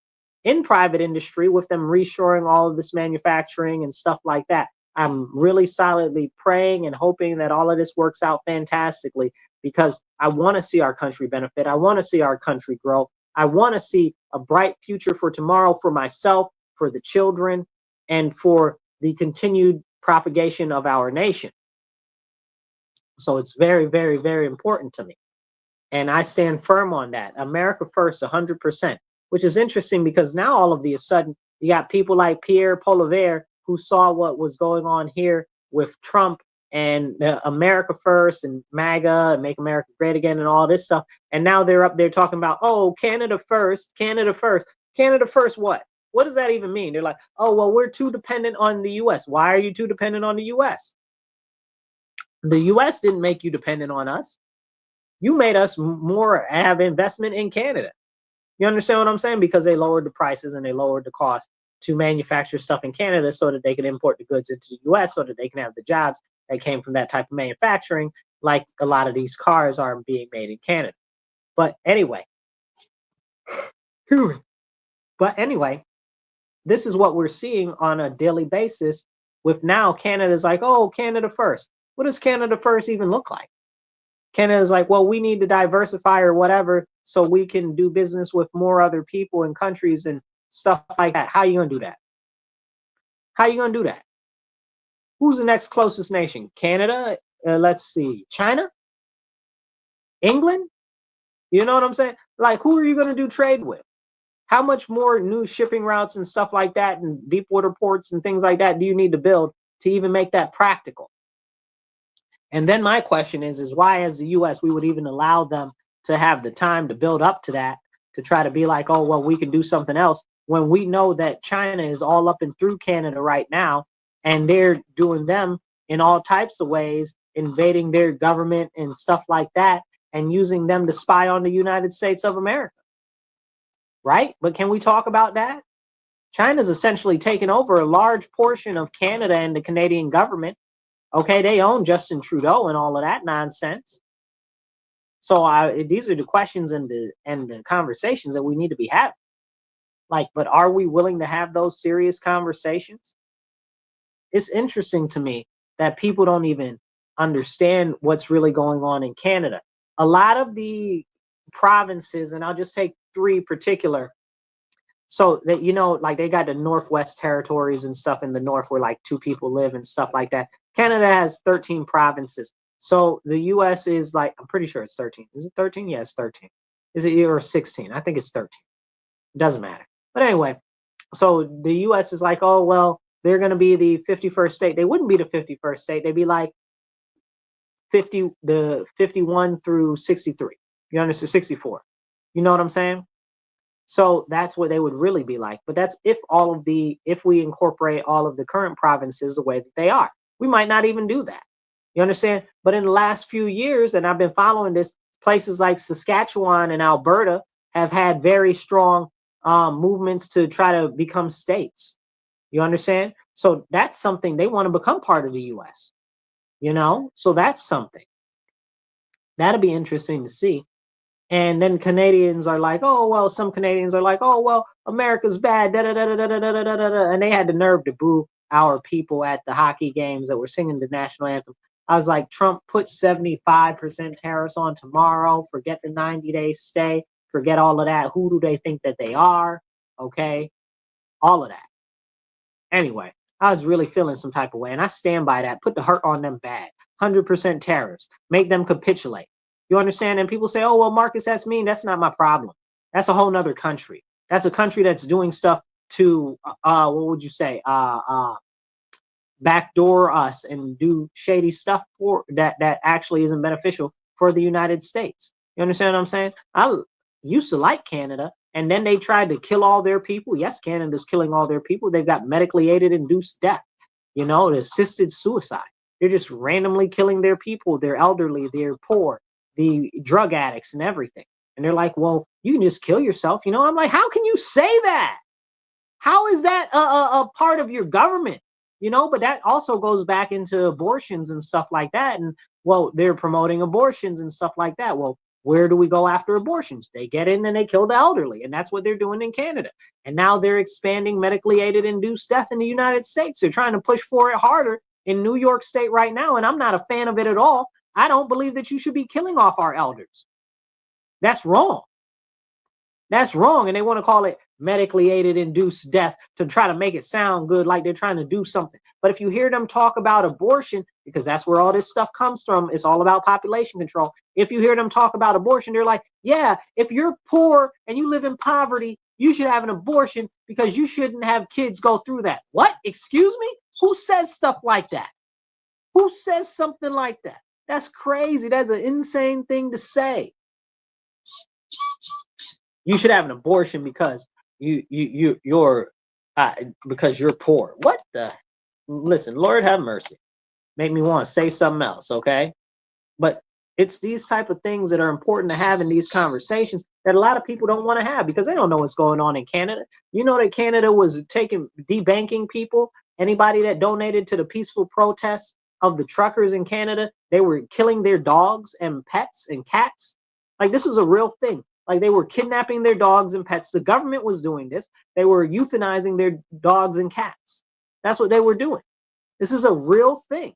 in private industry with them reshoring all of this manufacturing and stuff like that. I'm really solidly praying and hoping that all of this works out fantastically because I want to see our country benefit. I want to see our country grow. I want to see a bright future for tomorrow for myself, for the children, and for the continued propagation of our nation. So it's very, very, very important to me. And I stand firm on that. America first, 100%, which is interesting because now all of a sudden you got people like Pierre Poilievre who saw what was going on here with Trump and America first and MAGA and Make America Great Again and all this stuff. And now they're up there talking about, oh, Canada first, Canada first. Canada first what? What does that even mean? They're like, oh, well, we're too dependent on the U.S. Why are you too dependent on the U.S.? The U.S. didn't make you dependent on us. You made us more have investment in Canada. You understand what I'm saying? Because they lowered the prices and they lowered the cost to manufacture stuff in Canada so that they can import the goods into the U.S. so that they can have the jobs that came from that type of manufacturing, like a lot of these cars are being made in Canada. But anyway, this is what we're seeing on a daily basis with now Canada's like, oh, Canada first. What does Canada first even look like? Canada's like, well, we need to diversify or whatever so we can do business with more other people and countries and stuff like that. How are you going to do that? How are you going to do that? Who's the next closest nation? Canada? Let's see. China? England? You know what I'm saying? Like, who are you going to do trade with? How much more new shipping routes and stuff like that and deep water ports and things like that do you need to build to even make that practical? And then my question is why, as the U.S., we would even allow them to have the time to build up to that, to try to be like, oh, well, we can do something else, when we know that China is all up and through Canada right now, and they're doing them in all types of ways, invading their government and stuff like that, and using them to spy on the United States of America. Right? But can we talk about that? China's essentially taken over a large portion of Canada and the Canadian government. Okay, they own Justin Trudeau and all of that nonsense. So these are the questions and the conversations that we need to be having. Like, but are we willing to have those serious conversations? It's interesting to me that people don't even understand what's really going on in Canada. A lot of the provinces, and I'll just take three particular, so that, you know, like they got the Northwest Territories and stuff in the north where like 2 people live and stuff like that. Canada has 13 provinces. So the US is like, I'm pretty sure it's 13. Is it 13? Yeah, it's 13. Is it or 16? I think it's 13. It doesn't matter. But anyway, so the US is like, oh, well, they're going to be the 51st state. They wouldn't be the 51st state. They'd be like the 51 through 63. You understand? 64. You know what I'm saying? So that's what they would really be like. But that's if we incorporate all of the current provinces the way that they are. We might not even do that. You understand? But in the last few years, and I've been following this, places like Saskatchewan and Alberta have had very strong movements to try to become states. You understand? So that's something they want to become part of the US. So that's something that'll be interesting to see. And then Canadians are like, oh well, some Canadians are like, oh well, America's bad, da da da da da da da da da, and they had the nerve to boo our people at the hockey games that were singing the national anthem. I was like, Trump put 75% tariffs on tomorrow. Forget the 90-day stay. Forget all of that. Who do they think that they are? Okay, all of that. Anyway, I was really feeling some type of way, and I stand by that. Put the hurt on them bad. 100% tariffs. Make them capitulate. You understand? And people say, oh, well, Marcus, that's mean. That's not my problem. That's a whole nother country. That's a country that's doing stuff to, what would you say, backdoor us and do shady stuff for that actually isn't beneficial for the United States. You understand what I'm saying? I used to like Canada, and then they tried to kill all their people. Yes, Canada's killing all their people. They've got medically aided induced death, the assisted suicide. They're just randomly killing their people, their elderly, their poor, the drug addicts, and everything. And they're like, well, you can just kill yourself. I'm like, how can you say that? How is that a part of your government? But that also goes back into abortions and stuff like that. And well, they're promoting abortions and stuff like that. Well, where do we go after abortions? They get in and they kill the elderly. And that's what they're doing in Canada. And now they're expanding medically aided induced death in the United States. They're trying to push for it harder in New York State right now. And I'm not a fan of it at all. I don't believe that you should be killing off our elders. That's wrong. That's wrong. And they want to call it medically aided induced death to try to make it sound good, like they're trying to do something. But if you hear them talk about abortion, because that's where all this stuff comes from, it's all about population control. If you hear them talk about abortion, they're like, yeah, if you're poor and you live in poverty, you should have an abortion because you shouldn't have kids go through that. What? Excuse me? Who says stuff like that? Who says something like that? That's crazy. That's an insane thing to say. You should have an abortion because you're because you're poor. What the? Listen, Lord have mercy. Make me want to say something else, okay? But it's these type of things that are important to have in these conversations that a lot of people don't want to have because they don't know what's going on in Canada. You know that Canada was debanking people. Anybody that donated to the peaceful protests of the truckers in Canada, they were killing their dogs and pets and cats. Like this was a real thing. Like they were kidnapping their dogs and pets. The government was doing this. They were euthanizing their dogs and cats. That's what they were doing. This is a real thing.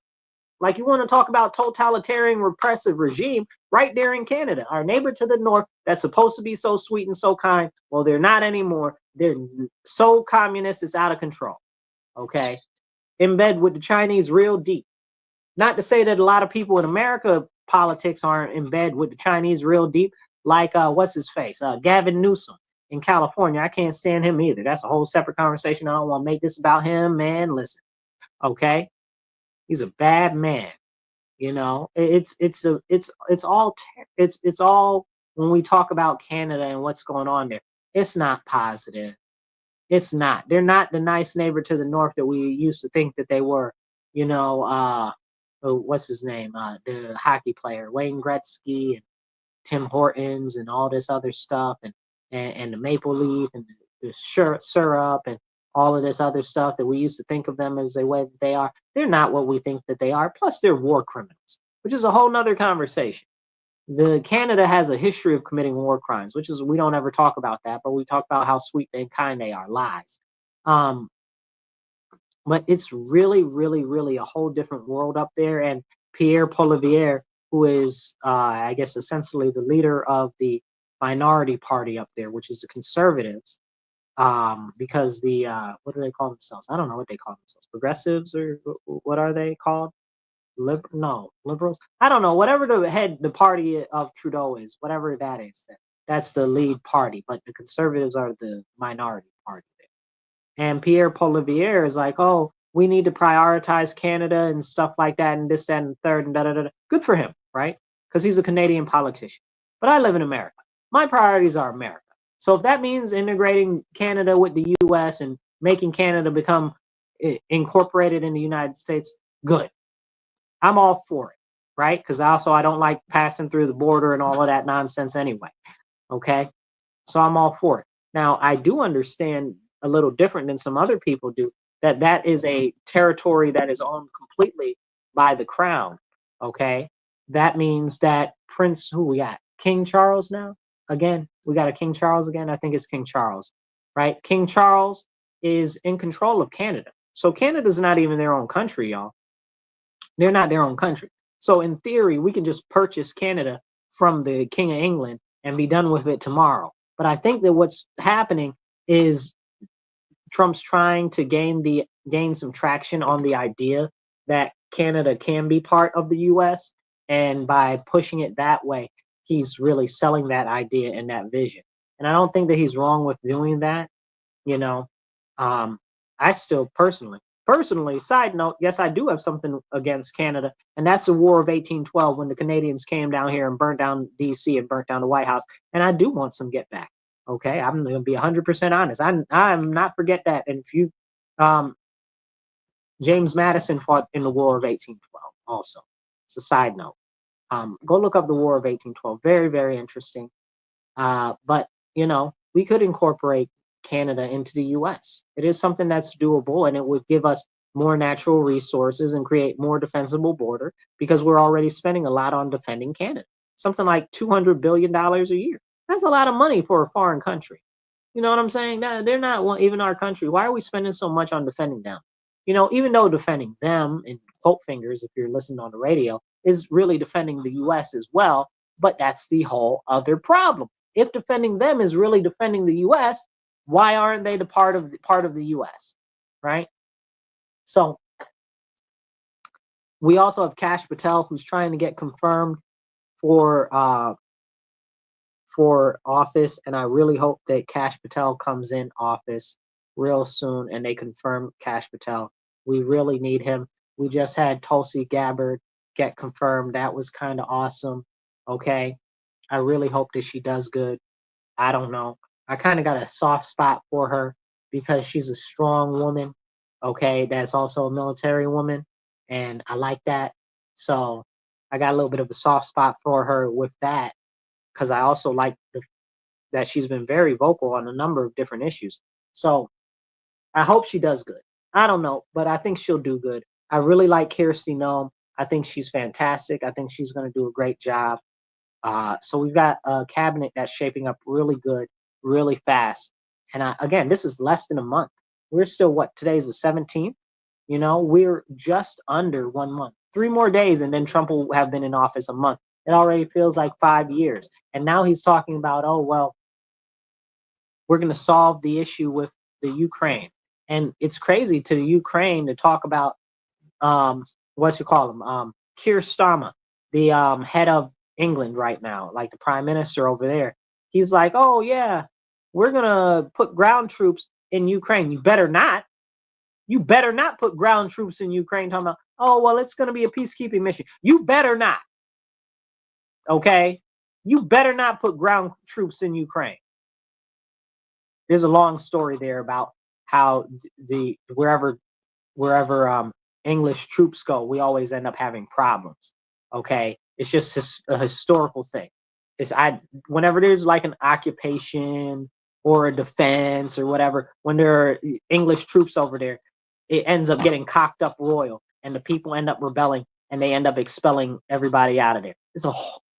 Like you want to talk about totalitarian repressive regime right there in Canada, our neighbor to the north that's supposed to be so sweet and so kind. Well, they're not anymore. They're so communist, it's out of control. Okay. In bed with the Chinese real deep. Not to say that a lot of people in America politics aren't in bed with the Chinese real deep, like what's his face? Gavin Newsom in California. I can't stand him either. That's a whole separate conversation. I don't want to make this about him, man. Listen. Okay. He's a bad man. It's all when we talk about Canada and what's going on there. It's not positive. It's not. They're not the nice neighbor to the north that we used to think that they were. What's his name? The hockey player Wayne Gretzky and Tim Hortons and all this other stuff and the maple leaf and the syrup and all of this other stuff that we used to think of them as the way that they are. They're not what we think that they are. Plus, they're war criminals, which is a whole nother conversation. Canada has a history of committing war crimes, which is we don't ever talk about that, but we talk about how sweet and kind they are. Lies. But it's really, really, really a whole different world up there. And Pierre Poilievre, who is, I guess, essentially the leader of the minority party up there, which is the Conservatives, because what do they call themselves? I don't know what they call themselves. Progressives or what are they called? Liberals. I don't know. Whatever the party of Trudeau is, whatever that is, that's the lead party. But the Conservatives are the minority party there. And Pierre Poilievre is like, oh, we need to prioritize Canada and stuff like that, and this, that, and third, and da da da. Good for him, right? Because he's a Canadian politician. But I live in America. My priorities are America. So if that means integrating Canada with the U.S. and making Canada become incorporated in the United States, good. I'm all for it, right? Because also I don't like passing through the border and all of that nonsense anyway. Okay, so I'm all for it. Now I do understand a little different than some other people do that that is a territory that is owned completely by the crown. Okay, that means that Prince, who we got, King Charles now. Again, we got a King Charles again. I think it's King Charles, right? King Charles is in control of Canada. So Canada's not even their own country, y'all. They're not their own country. So in theory, we can just purchase Canada from the King of England and be done with it tomorrow. But I think that what's happening is Trump's trying to gain some traction on the idea that Canada can be part of the US, and by pushing it that way, he's really selling that idea and that vision. And I don't think that he's wrong with doing that, you know. Um, I still personally, side note, yes, I do have something against Canada, and that's the War of 1812 when the Canadians came down here and burnt down DC and burnt down the White House. And I do want some get back. Okay, I'm going to be 100% honest. I'm not forget that. And if you, um, James Madison fought in the War of 1812. Also, it's a side note. Go look up the War of 1812. Very, very interesting. But we could incorporate Canada into the U.S. It is something that's doable, and it would give us more natural resources and create more defensible border because we're already spending a lot on defending Canada. Something like $200 billion a year. That's a lot of money for a foreign country. You know what I'm saying? They're not even our country. Why are we spending so much on defending them? Even though defending them, in quote fingers, if you're listening on the radio, is really defending the U.S. as well. But that's the whole other problem. If defending them is really defending the U.S., why aren't they the part of the U.S., right? So we also have Kash Patel, who's trying to get confirmed for office, and I really hope that Kash Patel comes in office real soon and they confirm Kash Patel. We really need him. We just had Tulsi Gabbard get confirmed. That was kind of awesome. Okay. I really hope that she does good. I don't know. I kind of got a soft spot for her because she's a strong woman. Okay. That's also a military woman. And I like that. So I got a little bit of a soft spot for her with that because I also like that she's been very vocal on a number of different issues. So I hope she does good. I don't know, but I think she'll do good. I really like Kirsty Noem. I think she's fantastic. I think she's going to do a great job. So we've got a cabinet that's shaping up really good, really fast. And again, this is less than a month. We're still today's the 17th. We're just under 1 month. 3 more days, and then Trump will have been in office a month. It already feels like 5 years. And now he's talking about, oh, well, we're going to solve the issue with the Ukraine. And it's crazy to the Ukraine to talk about, what you call him, Keir Starmer, the head of England right now, like the prime minister over there. He's like, oh, yeah, we're going to put ground troops in Ukraine. You better not. You better not put ground troops in Ukraine. Talking about, oh, well, it's going to be a peacekeeping mission. You better not. Okay? You better not put ground troops in Ukraine. There's a long story there about how the wherever English troops go, we always end up having problems. Okay, it's just a historical thing. Whenever there's like an occupation or a defense or whatever, when there are English troops over there, it ends up getting cocked up royal, and the people end up rebelling, and they end up expelling everybody out of there.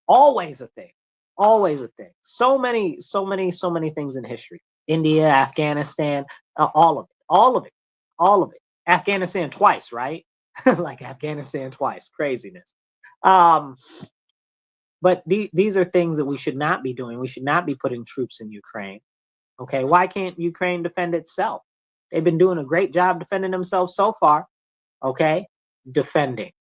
Always a thing, always a thing. So many things in history. India, Afghanistan, all of it, all of it, all of it. Afghanistan twice, right? Like Afghanistan twice. Craziness. But these are things that we should not be doing. We should not be putting troops in Ukraine. Okay, why can't Ukraine defend itself? They've been doing a great job defending themselves so far. Okay, defending.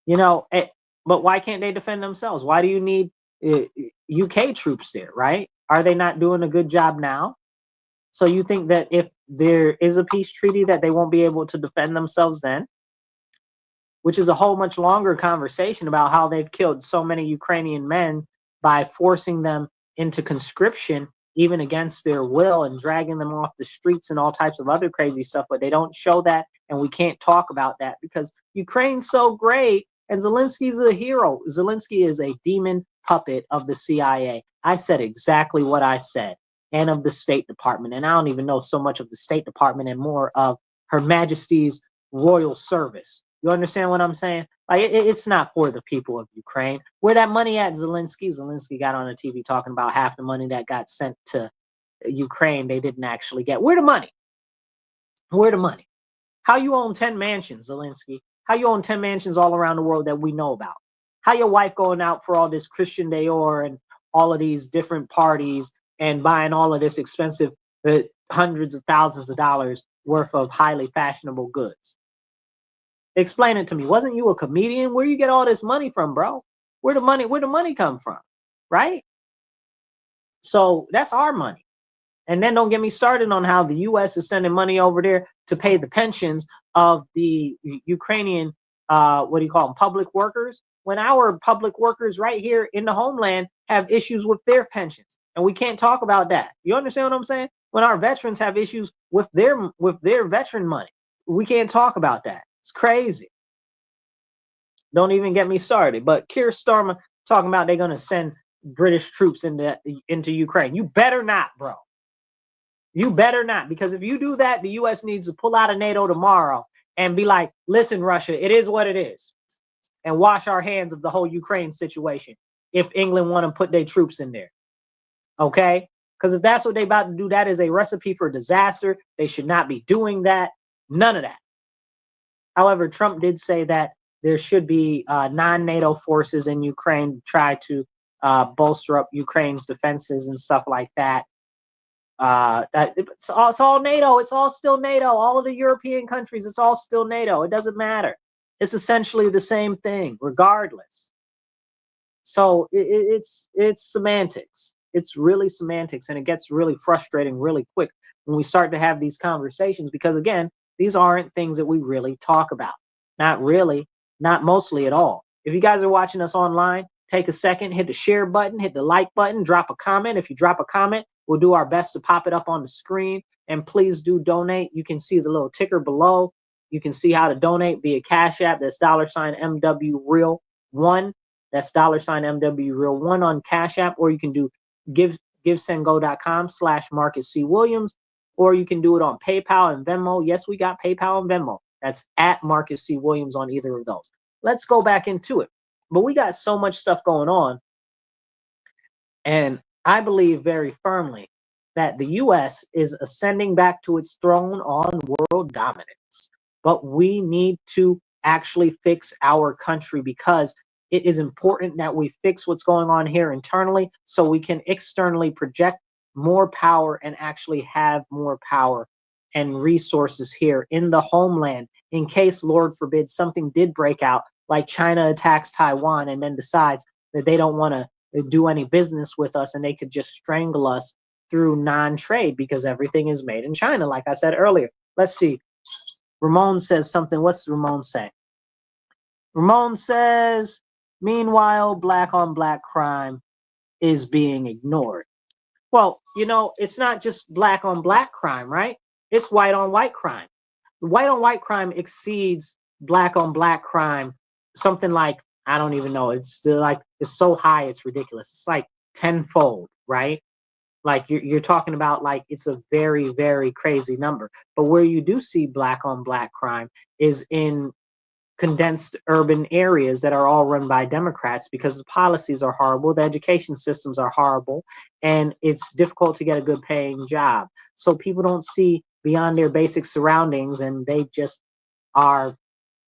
But why can't they defend themselves? Why do you need UK troops there, right? Are they not doing a good job now? So you think that if there is a peace treaty that they won't be able to defend themselves then? Which is a whole much longer conversation about how they've killed so many Ukrainian men by forcing them into conscription even against their will, and dragging them off the streets and all types of other crazy stuff. But they don't show that, and we can't talk about that because Ukraine's so great and Zelensky's a hero. Zelensky is a demon puppet of the CIA. I said exactly what I said, and of the State Department. And I don't even know so much of the State Department and more of Her Majesty's Royal Service. You understand what I'm saying? Like, it's not for the people of Ukraine. Where that money at, Zelensky? Zelensky got on the TV talking about half the money that got sent to Ukraine they didn't actually get. Where the money? Where the money? How you own 10 mansions, Zelensky? How you own 10 mansions all around the world that we know about? How your wife going out for all this Christian Dior and all of these different parties and buying all of this expensive hundreds of thousands of dollars worth of highly fashionable goods? Explain it to me. Wasn't you a comedian? Where you get all this money from, bro? Where the money come from? Right? So that's our money. And then don't get me started on how the US is sending money over there to pay the pensions of the Ukrainian what do you call them, public workers, when our public workers right here in the homeland have issues with their pensions. And we can't talk about that. You understand what I'm saying? When our veterans have issues with their veteran money, we can't talk about that. It's crazy. Don't even get me started. But Keir Starmer talking about they're going to send British troops into Ukraine. You better not, bro. You better not, because if you do that, the U.S. needs to pull out of NATO tomorrow and be like, listen, Russia, it is what it is, and wash our hands of the whole Ukraine situation if England want to put their troops in there. Okay? Because if that's what they about to do, that is a recipe for disaster. They should not be doing that. None of that. However, Trump did say that there should be non-NATO forces in Ukraine to try to bolster up Ukraine's defenses and stuff like that. It's all NATO. It's all still NATO. All of the European countries, it's all still NATO. It doesn't matter. It's essentially the same thing, regardless. So it's semantics. It's really semantics, and it gets really frustrating really quick when we start to have these conversations because, again, these aren't things that we really talk about. Not really, not mostly at all. If you guys are watching us online, take a second, hit the share button, hit the like button, drop a comment. If you drop a comment, we'll do our best to pop it up on the screen. And please do donate. You can see the little ticker below. You can see how to donate via Cash App. That's $MW Real 1. That's $MW Real 1 on Cash App. Or you can do givesendgo.com/Marcus C. Williams. Or you can do it on PayPal and Venmo. Yes, we got PayPal and Venmo. That's at Marcus C. Williams on either of those. Let's go back into it. But we got so much stuff going on. And I believe very firmly that the U.S. is ascending back to its throne on world dominance. But we need to actually fix our country because it is important that we fix what's going on here internally so we can externally project more power and actually have more power and resources here in the homeland in case, Lord forbid, something did break out, like China attacks Taiwan and then decides that they don't want to do any business with us and they could just strangle us through non-trade because everything is made in China, like I said earlier. Let's see. Ramon says something. What's Ramon say? Ramon says, meanwhile, black on black crime is being ignored. Well, you know, it's not just black on black crime, right? It's white on white crime. White on white crime exceeds black on black crime. Something like, I don't even know. It's still like, it's so high, it's ridiculous. It's like tenfold, right? Like you're talking about like, it's a very, very crazy number. But where you do see black on black crime is in condensed urban areas that are all run by Democrats because the policies are horrible, the education systems are horrible, and it's difficult to get a good paying job. So people don't see beyond their basic surroundings and they just are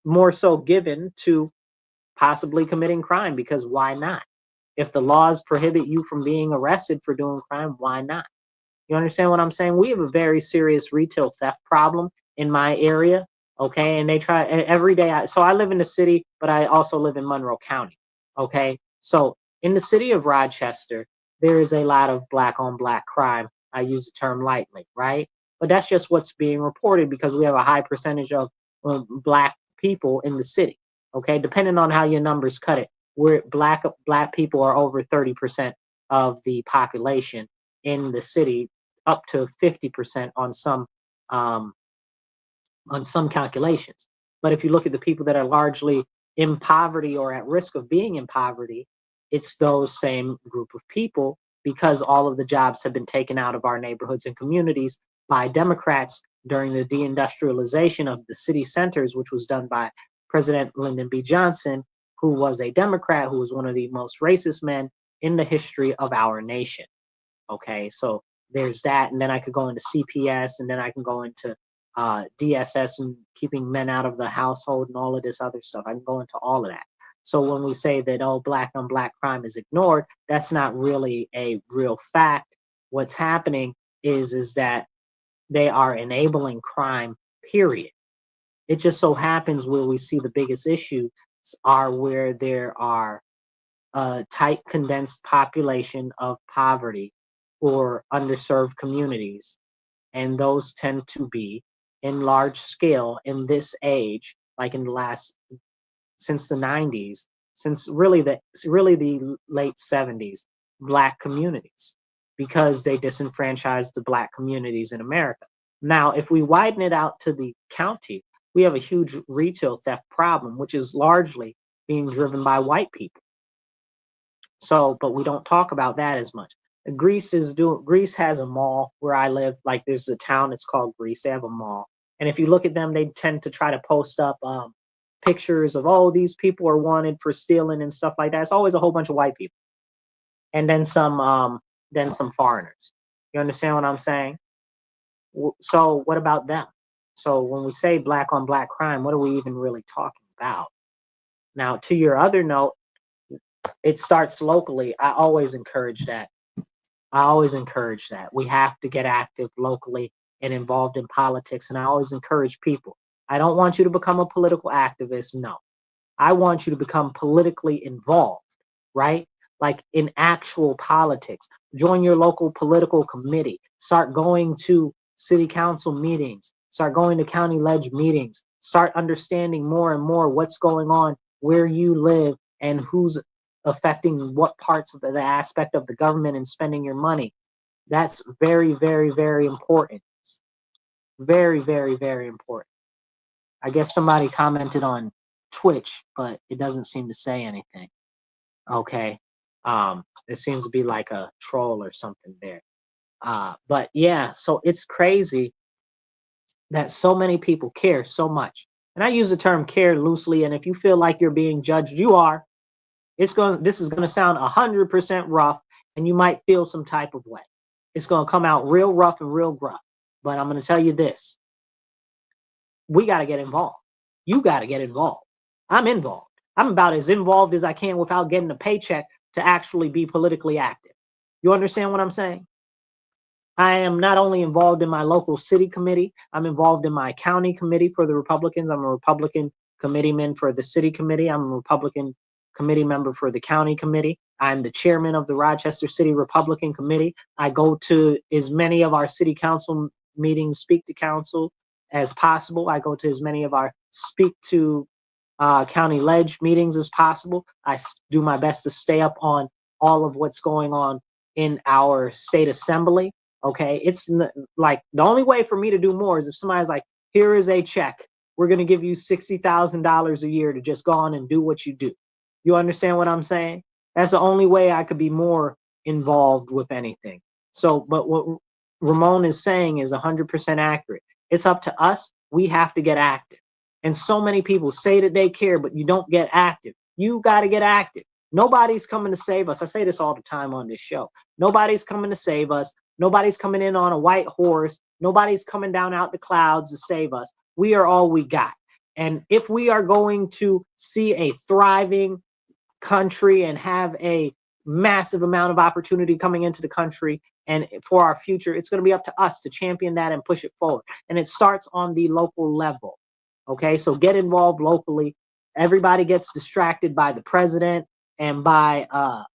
more so given to possibly committing crime because why not? If the laws prohibit you from being arrested for doing crime, why not? You understand what I'm saying? We have a very serious retail theft problem in my area. Okay. And they try every day. So I live in the city, but I also live in Monroe County. Okay. So in the city of Rochester, there is a lot of black on black crime. I use the term lightly, right? But that's just what's being reported because we have a high percentage of black people in the city. Okay. Depending on how your numbers cut it, where black people are over 30% of the population in the city, up to 50% um, on some calculations. But if you look at the people that are largely in poverty or at risk of being in poverty, it's those same group of people, because all of the jobs have been taken out of our neighborhoods and communities by Democrats during the deindustrialization of the city centers, which was done by President Lyndon B. Johnson, who was a Democrat, who was one of the most racist men in the history of our nation. Okay, so there's that, and then I could go into CPS, and then I can go into DSS and keeping men out of the household and all of this other stuff. I can go into all of that. So when we say that, oh, black on black crime is ignored, that's not really a real fact. What's happening is that they are enabling crime, period. It just so happens where we see the biggest issues are where there are a tight, condensed population of poverty or underserved communities. And those tend to be in large scale in this age, like in the last, since the 90s, since really the late 70s, black communities, because they disenfranchised the black communities in America. Now, if we widen it out to the county, we have a huge retail theft problem, which is largely being driven by white people. So, but we don't talk about that as much. Greece has a mall where I live. Like there's a town, it's called Greece. They have a mall. And if you look at them, they tend to try to post up pictures of, oh, these people are wanted for stealing and stuff like that. It's always a whole bunch of white people. And then some foreigners. You understand what I'm saying? So what about them? So when we say black on black crime, what are we even really talking about? Now, to your other note, it starts locally. I always encourage that. We have to get active locally and involved in politics. And I always encourage people. I don't want you to become a political activist. No, I want you to become politically involved, right? Like in actual politics. Join your local political committee. Start going to city council meetings. Start going to county ledge meetings. Start understanding more and more what's going on where you live and who's affecting what parts of the aspect of the government and spending your money. That's very, very, very important. Very, very, very important. I guess somebody commented on Twitch, but it doesn't seem to say anything. Okay. It seems to be like a troll or something there. But yeah, so it's crazy that so many people care so much. And I use the term care loosely. And if you feel like you're being judged, you are. This is gonna sound 100% rough, and you might feel some type of way. It's gonna come out real rough and real gruff. But I'm gonna tell you this: we got to get involved. You got to get involved. I'm involved. I'm about as involved as I can without getting a paycheck to actually be politically active. You understand what I'm saying? I am not only involved in my local city committee, I'm involved in my county committee for the Republicans. I'm a Republican committeeman for the city committee. I'm a Republican committee member for the county committee. I'm the chairman of the Rochester City Republican Committee. I go to as many of our city council meetings, speak to council as possible. I go to as many of our speak to county ledge meetings as possible. I do my best to stay up on all of what's going on in our state assembly. Okay, it's like the only way for me to do more is if somebody's like, here is a check. We're going to give you $60,000 a year to just go on and do what you do. You understand what I'm saying? That's the only way I could be more involved with anything. So, but what Ramon is saying is 100% accurate. It's up to us. We have to get active. And so many people say that they care, but you don't get active. You got to get active. Nobody's coming to save us. I say this all the time on this show. Nobody's coming to save us. Nobody's coming in on a white horse. Nobody's coming down out the clouds to save us. We are all we got. And if we are going to see a thriving country and have a massive amount of opportunity coming into the country and for our future, it's going to be up to us to champion that and push it forward. And it starts on the local level. Okay, so get involved locally. Everybody gets distracted by the president and by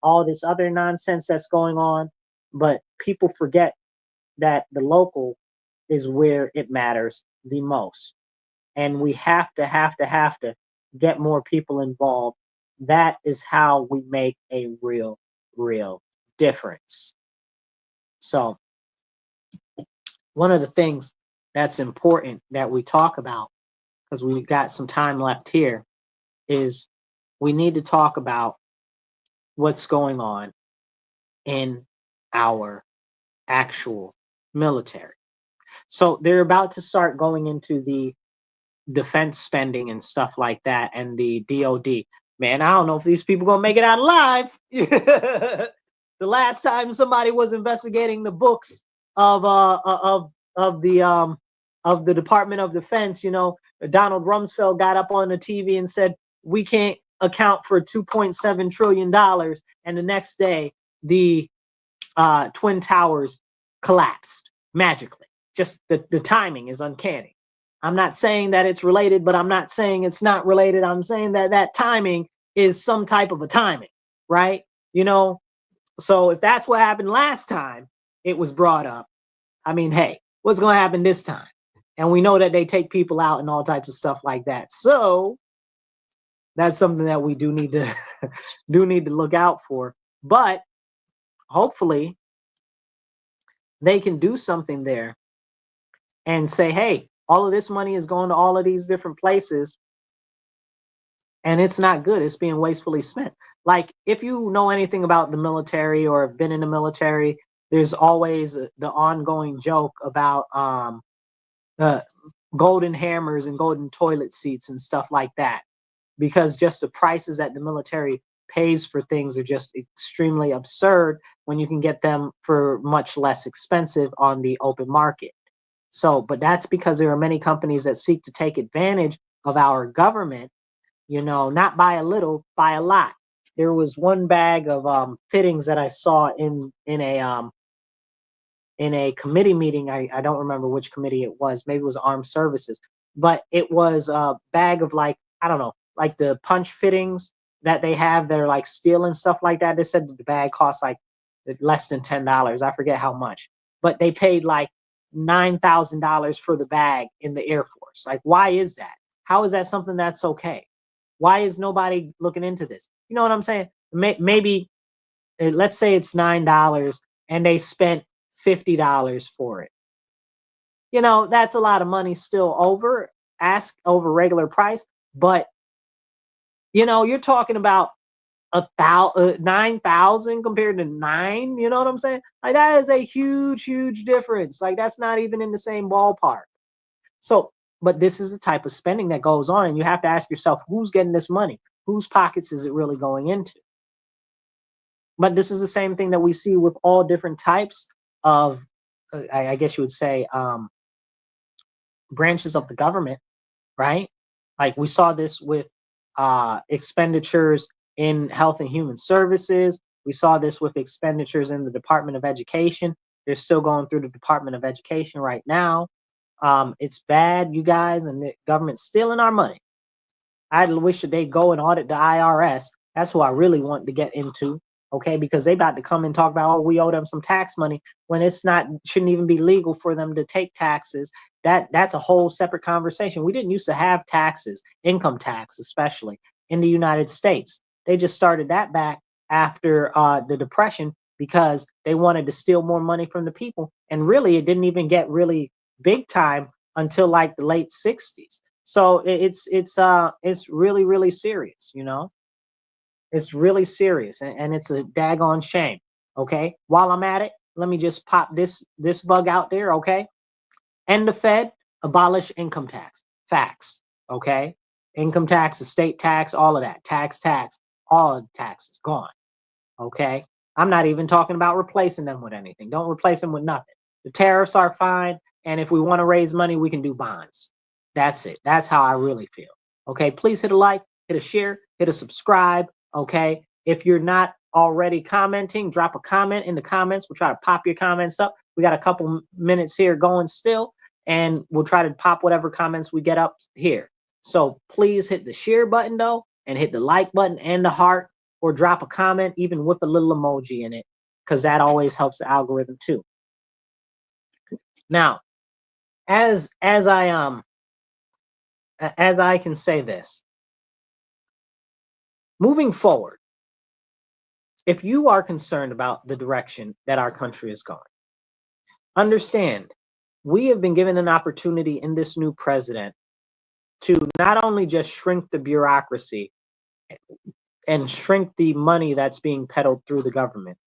all this other nonsense that's going on. But people forget that the local is where it matters the most. And we have to get more people involved. That is how we make a real difference. So one of the things that's important that we talk about, because we've got some time left here, is we need to talk about what's going on in our actual military. So they're about to start going into the defense spending and stuff like that, and the DoD. Man, I don't know if these people gonna make it out alive. The last time somebody was investigating the books of of the Department of Defense, Donald Rumsfeld got up on the TV and said we can't account for $2.7 trillion, and the next day the Twin Towers collapsed magically. Just the timing is uncanny. I'm not saying that it's related, but I'm not saying it's not related. I'm saying that that timing is some type of a timing, right? So if that's what happened last time it was brought up, I mean, hey, what's going to happen this time? And we know that they take people out and all types of stuff like that. So that's something that we do need to do need to look out for. But hopefully they can do something there and say, hey, all of this money is going to all of these different places and it's not good. It's being wastefully spent. Like, if you know anything about the military or have been in the military, there's always the ongoing joke about uh, golden hammers and golden toilet seats and stuff like that, because just the prices that the military pays for things are just extremely absurd when you can get them for much less expensive on the open market. So, but that's because there are many companies that seek to take advantage of our government, not by a little, by a lot. There was one bag of fittings that I saw in a committee meeting. I don't remember which committee it was. Maybe it was Armed Services, but it was a bag of, like, I don't know, like the punch fittings that they have that are like steel and stuff like that. They said that the bag cost like less than $10. I forget how much, but they paid like $9,000 for the bag in the Air Force. Like, why is that? How is that something that's okay? Why is nobody looking into this? You know what I'm saying? Maybe let's say it's $9 and they spent $50 for it. That's a lot of money still over regular price. But you're talking about 9,000 compared to nine. You know what I'm saying? Like, that is a huge, huge difference. Like, that's not even in the same ballpark. So, but this is the type of spending that goes on, and you have to ask yourself, who's getting this money? Whose pockets is it really going into? But this is the same thing that we see with all different types of, I guess you would say, branches of the government, right? Like, we saw this with expenditures in Health and Human Services. We saw this with expenditures in the Department of Education. They're still going through the Department of Education right now. It's bad, you guys, and the government's stealing our money. I wish that they go and audit the IRS. That's who I really want to get into, okay? Because they about to come and talk about, oh, we owe them some tax money, when it's not, shouldn't even be legal for them to take taxes. That's a whole separate conversation. We didn't used to have taxes, income tax especially, in the United States. They just started that back after the Depression, because they wanted to steal more money from the people. And really, it didn't even get really big time until like the late 60s. So it's really, really serious. It's really serious, and it's a daggone shame. Okay, while I'm at it, let me just pop this bug out there. Okay, end the Fed, abolish income tax. Facts. Okay, income tax, estate tax, all of that, tax, all of the taxes gone. Okay, I'm not even talking about replacing them with anything. Don't replace them with nothing. The tariffs are fine, and if we want to raise money, we can do bonds. That's it. That's how I really feel. Okay, please hit a like, hit a share, hit a subscribe. Okay, if you're not already commenting, drop a comment in the comments. We'll try to pop your comments up. We got a couple minutes here going still, and we'll try to pop whatever comments we get up here. So please hit the share button though, and hit the like button and the heart, or drop a comment even with a little emoji in it, because that always helps the algorithm too. Now, as I can say this, moving forward, if you are concerned about the direction that our country is going, Understand, we have been given an opportunity in this new president to not only just shrink the bureaucracy and shrink the money that's being peddled through the government.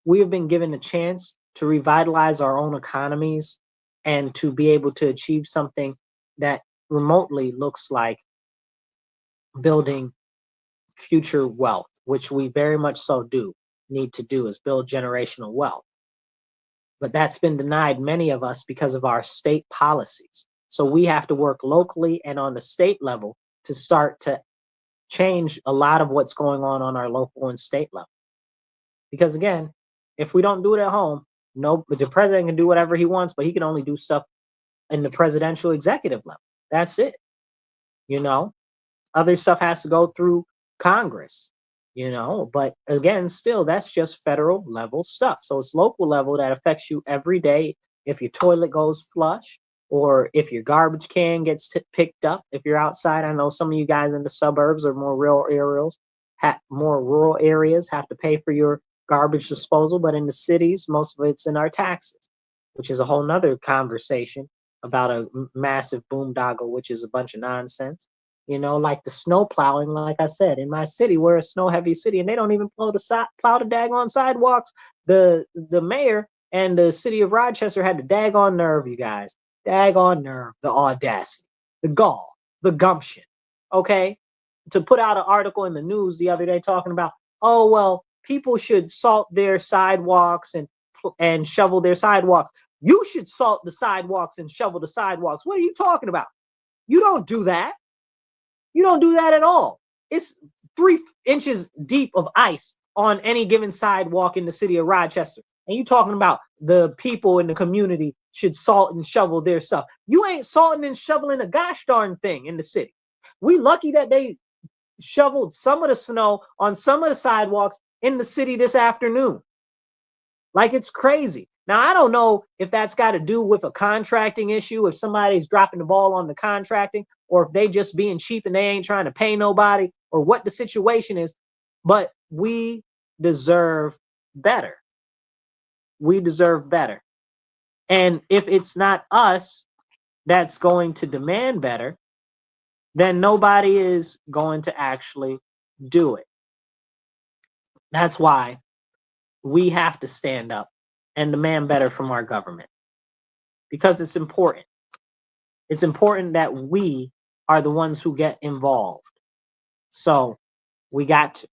We have been given a chance to revitalize our own economies and to be able to achieve something that remotely looks like building future wealth, which we very much so do need to do, is build generational wealth. But that's been denied many of us because of our state policies. So we have to work locally and on the state level to start to change a lot of what's going on our local and state level. Because again, if we don't do it at home, no, the president can do whatever he wants, but he can only do stuff in the presidential executive level. That's it. You know, other stuff has to go through Congress, but again, still, that's just federal level stuff. So it's local level that affects you every day. If your toilet goes flush, or if your garbage can gets picked up, if you're outside. I know some of you guys in the suburbs or more rural areas have to pay for your garbage disposal, but in the cities, most of it's in our taxes, which is a whole nother conversation about a massive boondoggle, which is a bunch of nonsense. Like the snow plowing, like I said, in my city, we're a snow heavy city, and they don't even plow the daggone sidewalks. The mayor and the city of Rochester had the daggone nerve, you guys. Daggone nerve, the audacity, the gall, the gumption, okay? To put out an article in the news the other day talking about, oh, well, people should salt their sidewalks and shovel their sidewalks. You should salt the sidewalks and shovel the sidewalks. What are you talking about? You don't do that. You don't do that at all. It's 3 inches deep of ice on any given sidewalk in the city of Rochester. And you talking about the people in the community should salt and shovel their stuff. You ain't salting and shoveling a gosh darn thing in the city. We lucky that they shoveled some of the snow on some of the sidewalks in the city this afternoon. Like, it's crazy. Now, I don't know if that's got to do with a contracting issue, if somebody's dropping the ball on the contracting, or if they just being cheap and they ain't trying to pay nobody, or what the situation is. But we deserve better. We deserve better. And if it's not us that's going to demand better, then nobody is going to actually do it. That's why we have to stand up and demand better from our government, because it's important. It's important that we are the ones who get involved. So we got to.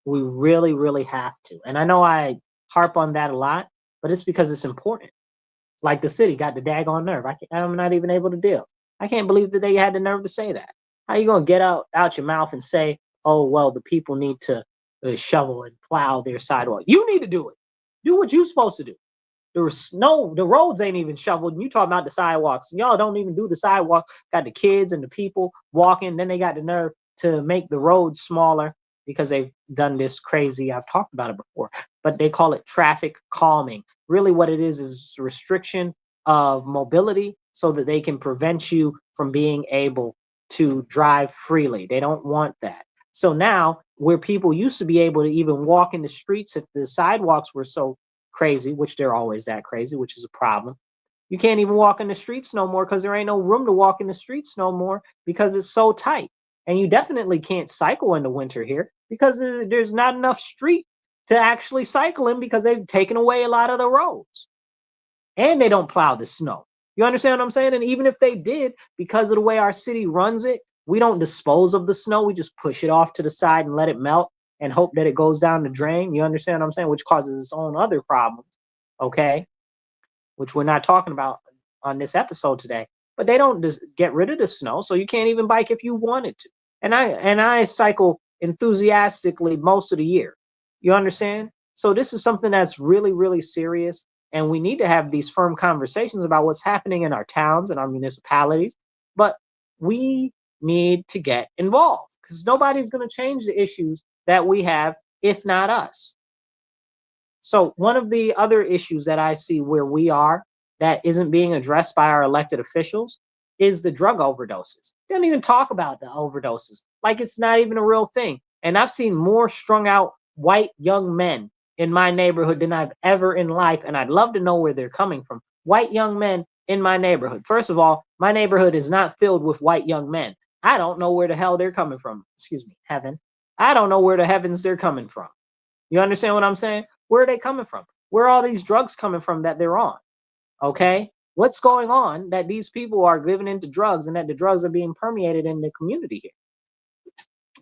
We really, really have to. And I know I harp on that a lot, but it's because it's important. Like the city got the daggone nerve. I'm not even able to deal. I can't believe that they had the nerve to say that. How you going to get out your mouth and say, oh, well, the people need to shovel and plow their sidewalk? You need to do it. Do what you're supposed to do. The roads ain't even shoveled. And you talking about the sidewalks. Y'all don't even do the sidewalk. Got the kids and the people walking. Then they got the nerve to make the roads smaller because they've done this crazy. I've talked about it before, but they call it traffic calming. Really what it is restriction of mobility so that they can prevent you from being able to drive freely. They don't want that. So now, where people used to be able to even walk in the streets if the sidewalks were so crazy, which they're always that crazy, which is a problem. You can't even walk in the streets no more because there ain't no room to walk in the streets no more because it's so tight. And you definitely can't cycle in the winter here because there's not enough street to actually cycle in because they've taken away a lot of the roads. And they don't plow the snow. You understand what I'm saying? And even if they did, because of the way our city runs it, we don't dispose of the snow. We just push it off to the side and let it melt and hope that it goes down the drain. You understand what I'm saying? Which causes its own other problems, okay? Which we're not talking about on this episode today. But they don't just get rid of the snow, so you can't even bike if you wanted to. And I cycle enthusiastically most of the year. You understand? So this is something that's really, really serious. And we need to have these firm conversations about what's happening in our towns and our municipalities. But we need to get involved because nobody's going to change the issues that we have if not us. So one of the other issues that I see where we are that isn't being addressed by our elected officials is the drug overdoses. They don't even talk about the overdoses like it's not even a real thing. And I've seen more strung out white young men in my neighborhood than I've ever in life, and I'd love to know where they're coming from. White young men in my neighborhood. First of all, my neighborhood is not filled with white young men. I don't know where the hell they're coming from. Excuse me, heaven. I don't know where the heavens they're coming from. You understand what I'm saying? Where are they coming from? Where are all these drugs coming from that they're on? Okay? What's going on that these people are giving into drugs and that the drugs are being permeated in the community here?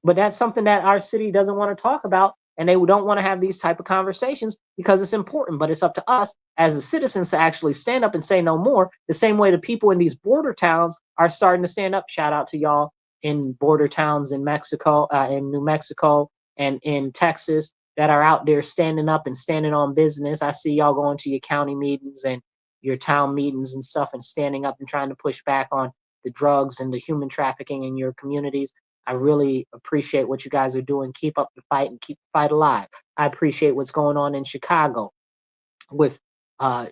But that's something that our city doesn't want to talk about, and they don't want to have these type of conversations because it's important. But it's up to us as the citizens to actually stand up and say no more, the same way the people in these border towns are starting to stand up. Shout out to y'all in border towns in Mexico, in New Mexico, and in Texas that are out there standing up and standing on business. I see y'all going to your county meetings and your town meetings and stuff and standing up and trying to push back on the drugs and the human trafficking in your communities. I really appreciate what you guys are doing. Keep up the fight and keep the fight alive. I appreciate what's going on in Chicago with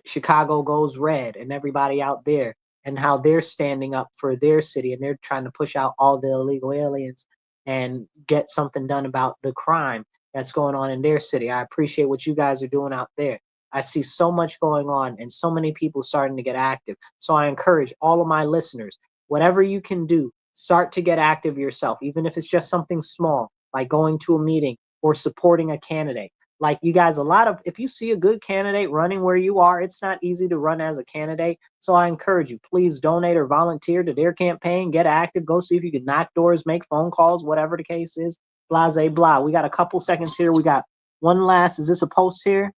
Chicago Goes Red and everybody out there and how they're standing up for their city and they're trying to push out all the illegal aliens and get something done about the crime that's going on in their city. I appreciate what you guys are doing out there. I see so much going on and so many people starting to get active. So I encourage all of my listeners, whatever you can do, start to get active yourself, even if it's just something small, like going to a meeting or supporting a candidate. Like you guys, if you see a good candidate running where you are, it's not easy to run as a candidate. So I encourage you, please donate or volunteer to their campaign, get active, go see if you can knock doors, make phone calls, whatever the case is, blah, blah, blah. We got a couple seconds here. We got one last, is this a post here?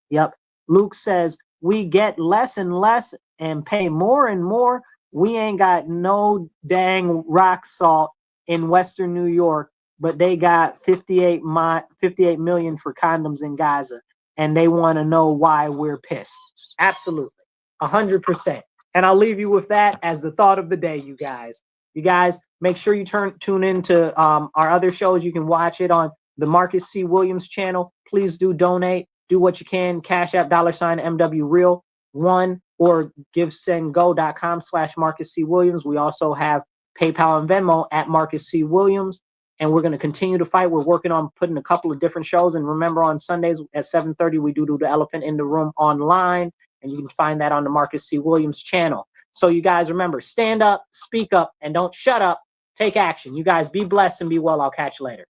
Yep. Luke says, we get less and less and pay more and more. We ain't got no dang rock salt in Western New York, but they got 58 million for condoms in Gaza, and they want to know why we're pissed. Absolutely. 100%. And I'll leave you with that as the thought of the day, you guys. You guys, make sure you tune into our other shows. You can watch it on the Marcus C. Williams channel. Please do donate. Do what you can. Cash App $MWReal1 or givesendgo.com/Marcus C. Williams. We also have PayPal and Venmo at Marcus C. Williams. And we're going to continue to fight. We're working on putting a couple of different shows. And remember, on Sundays at 7:30, we do the Elephant in the Room online. And you can find that on the Marcus C. Williams channel. So you guys remember, stand up, speak up, and don't shut up. Take action. You guys be blessed and be well. I'll catch you later.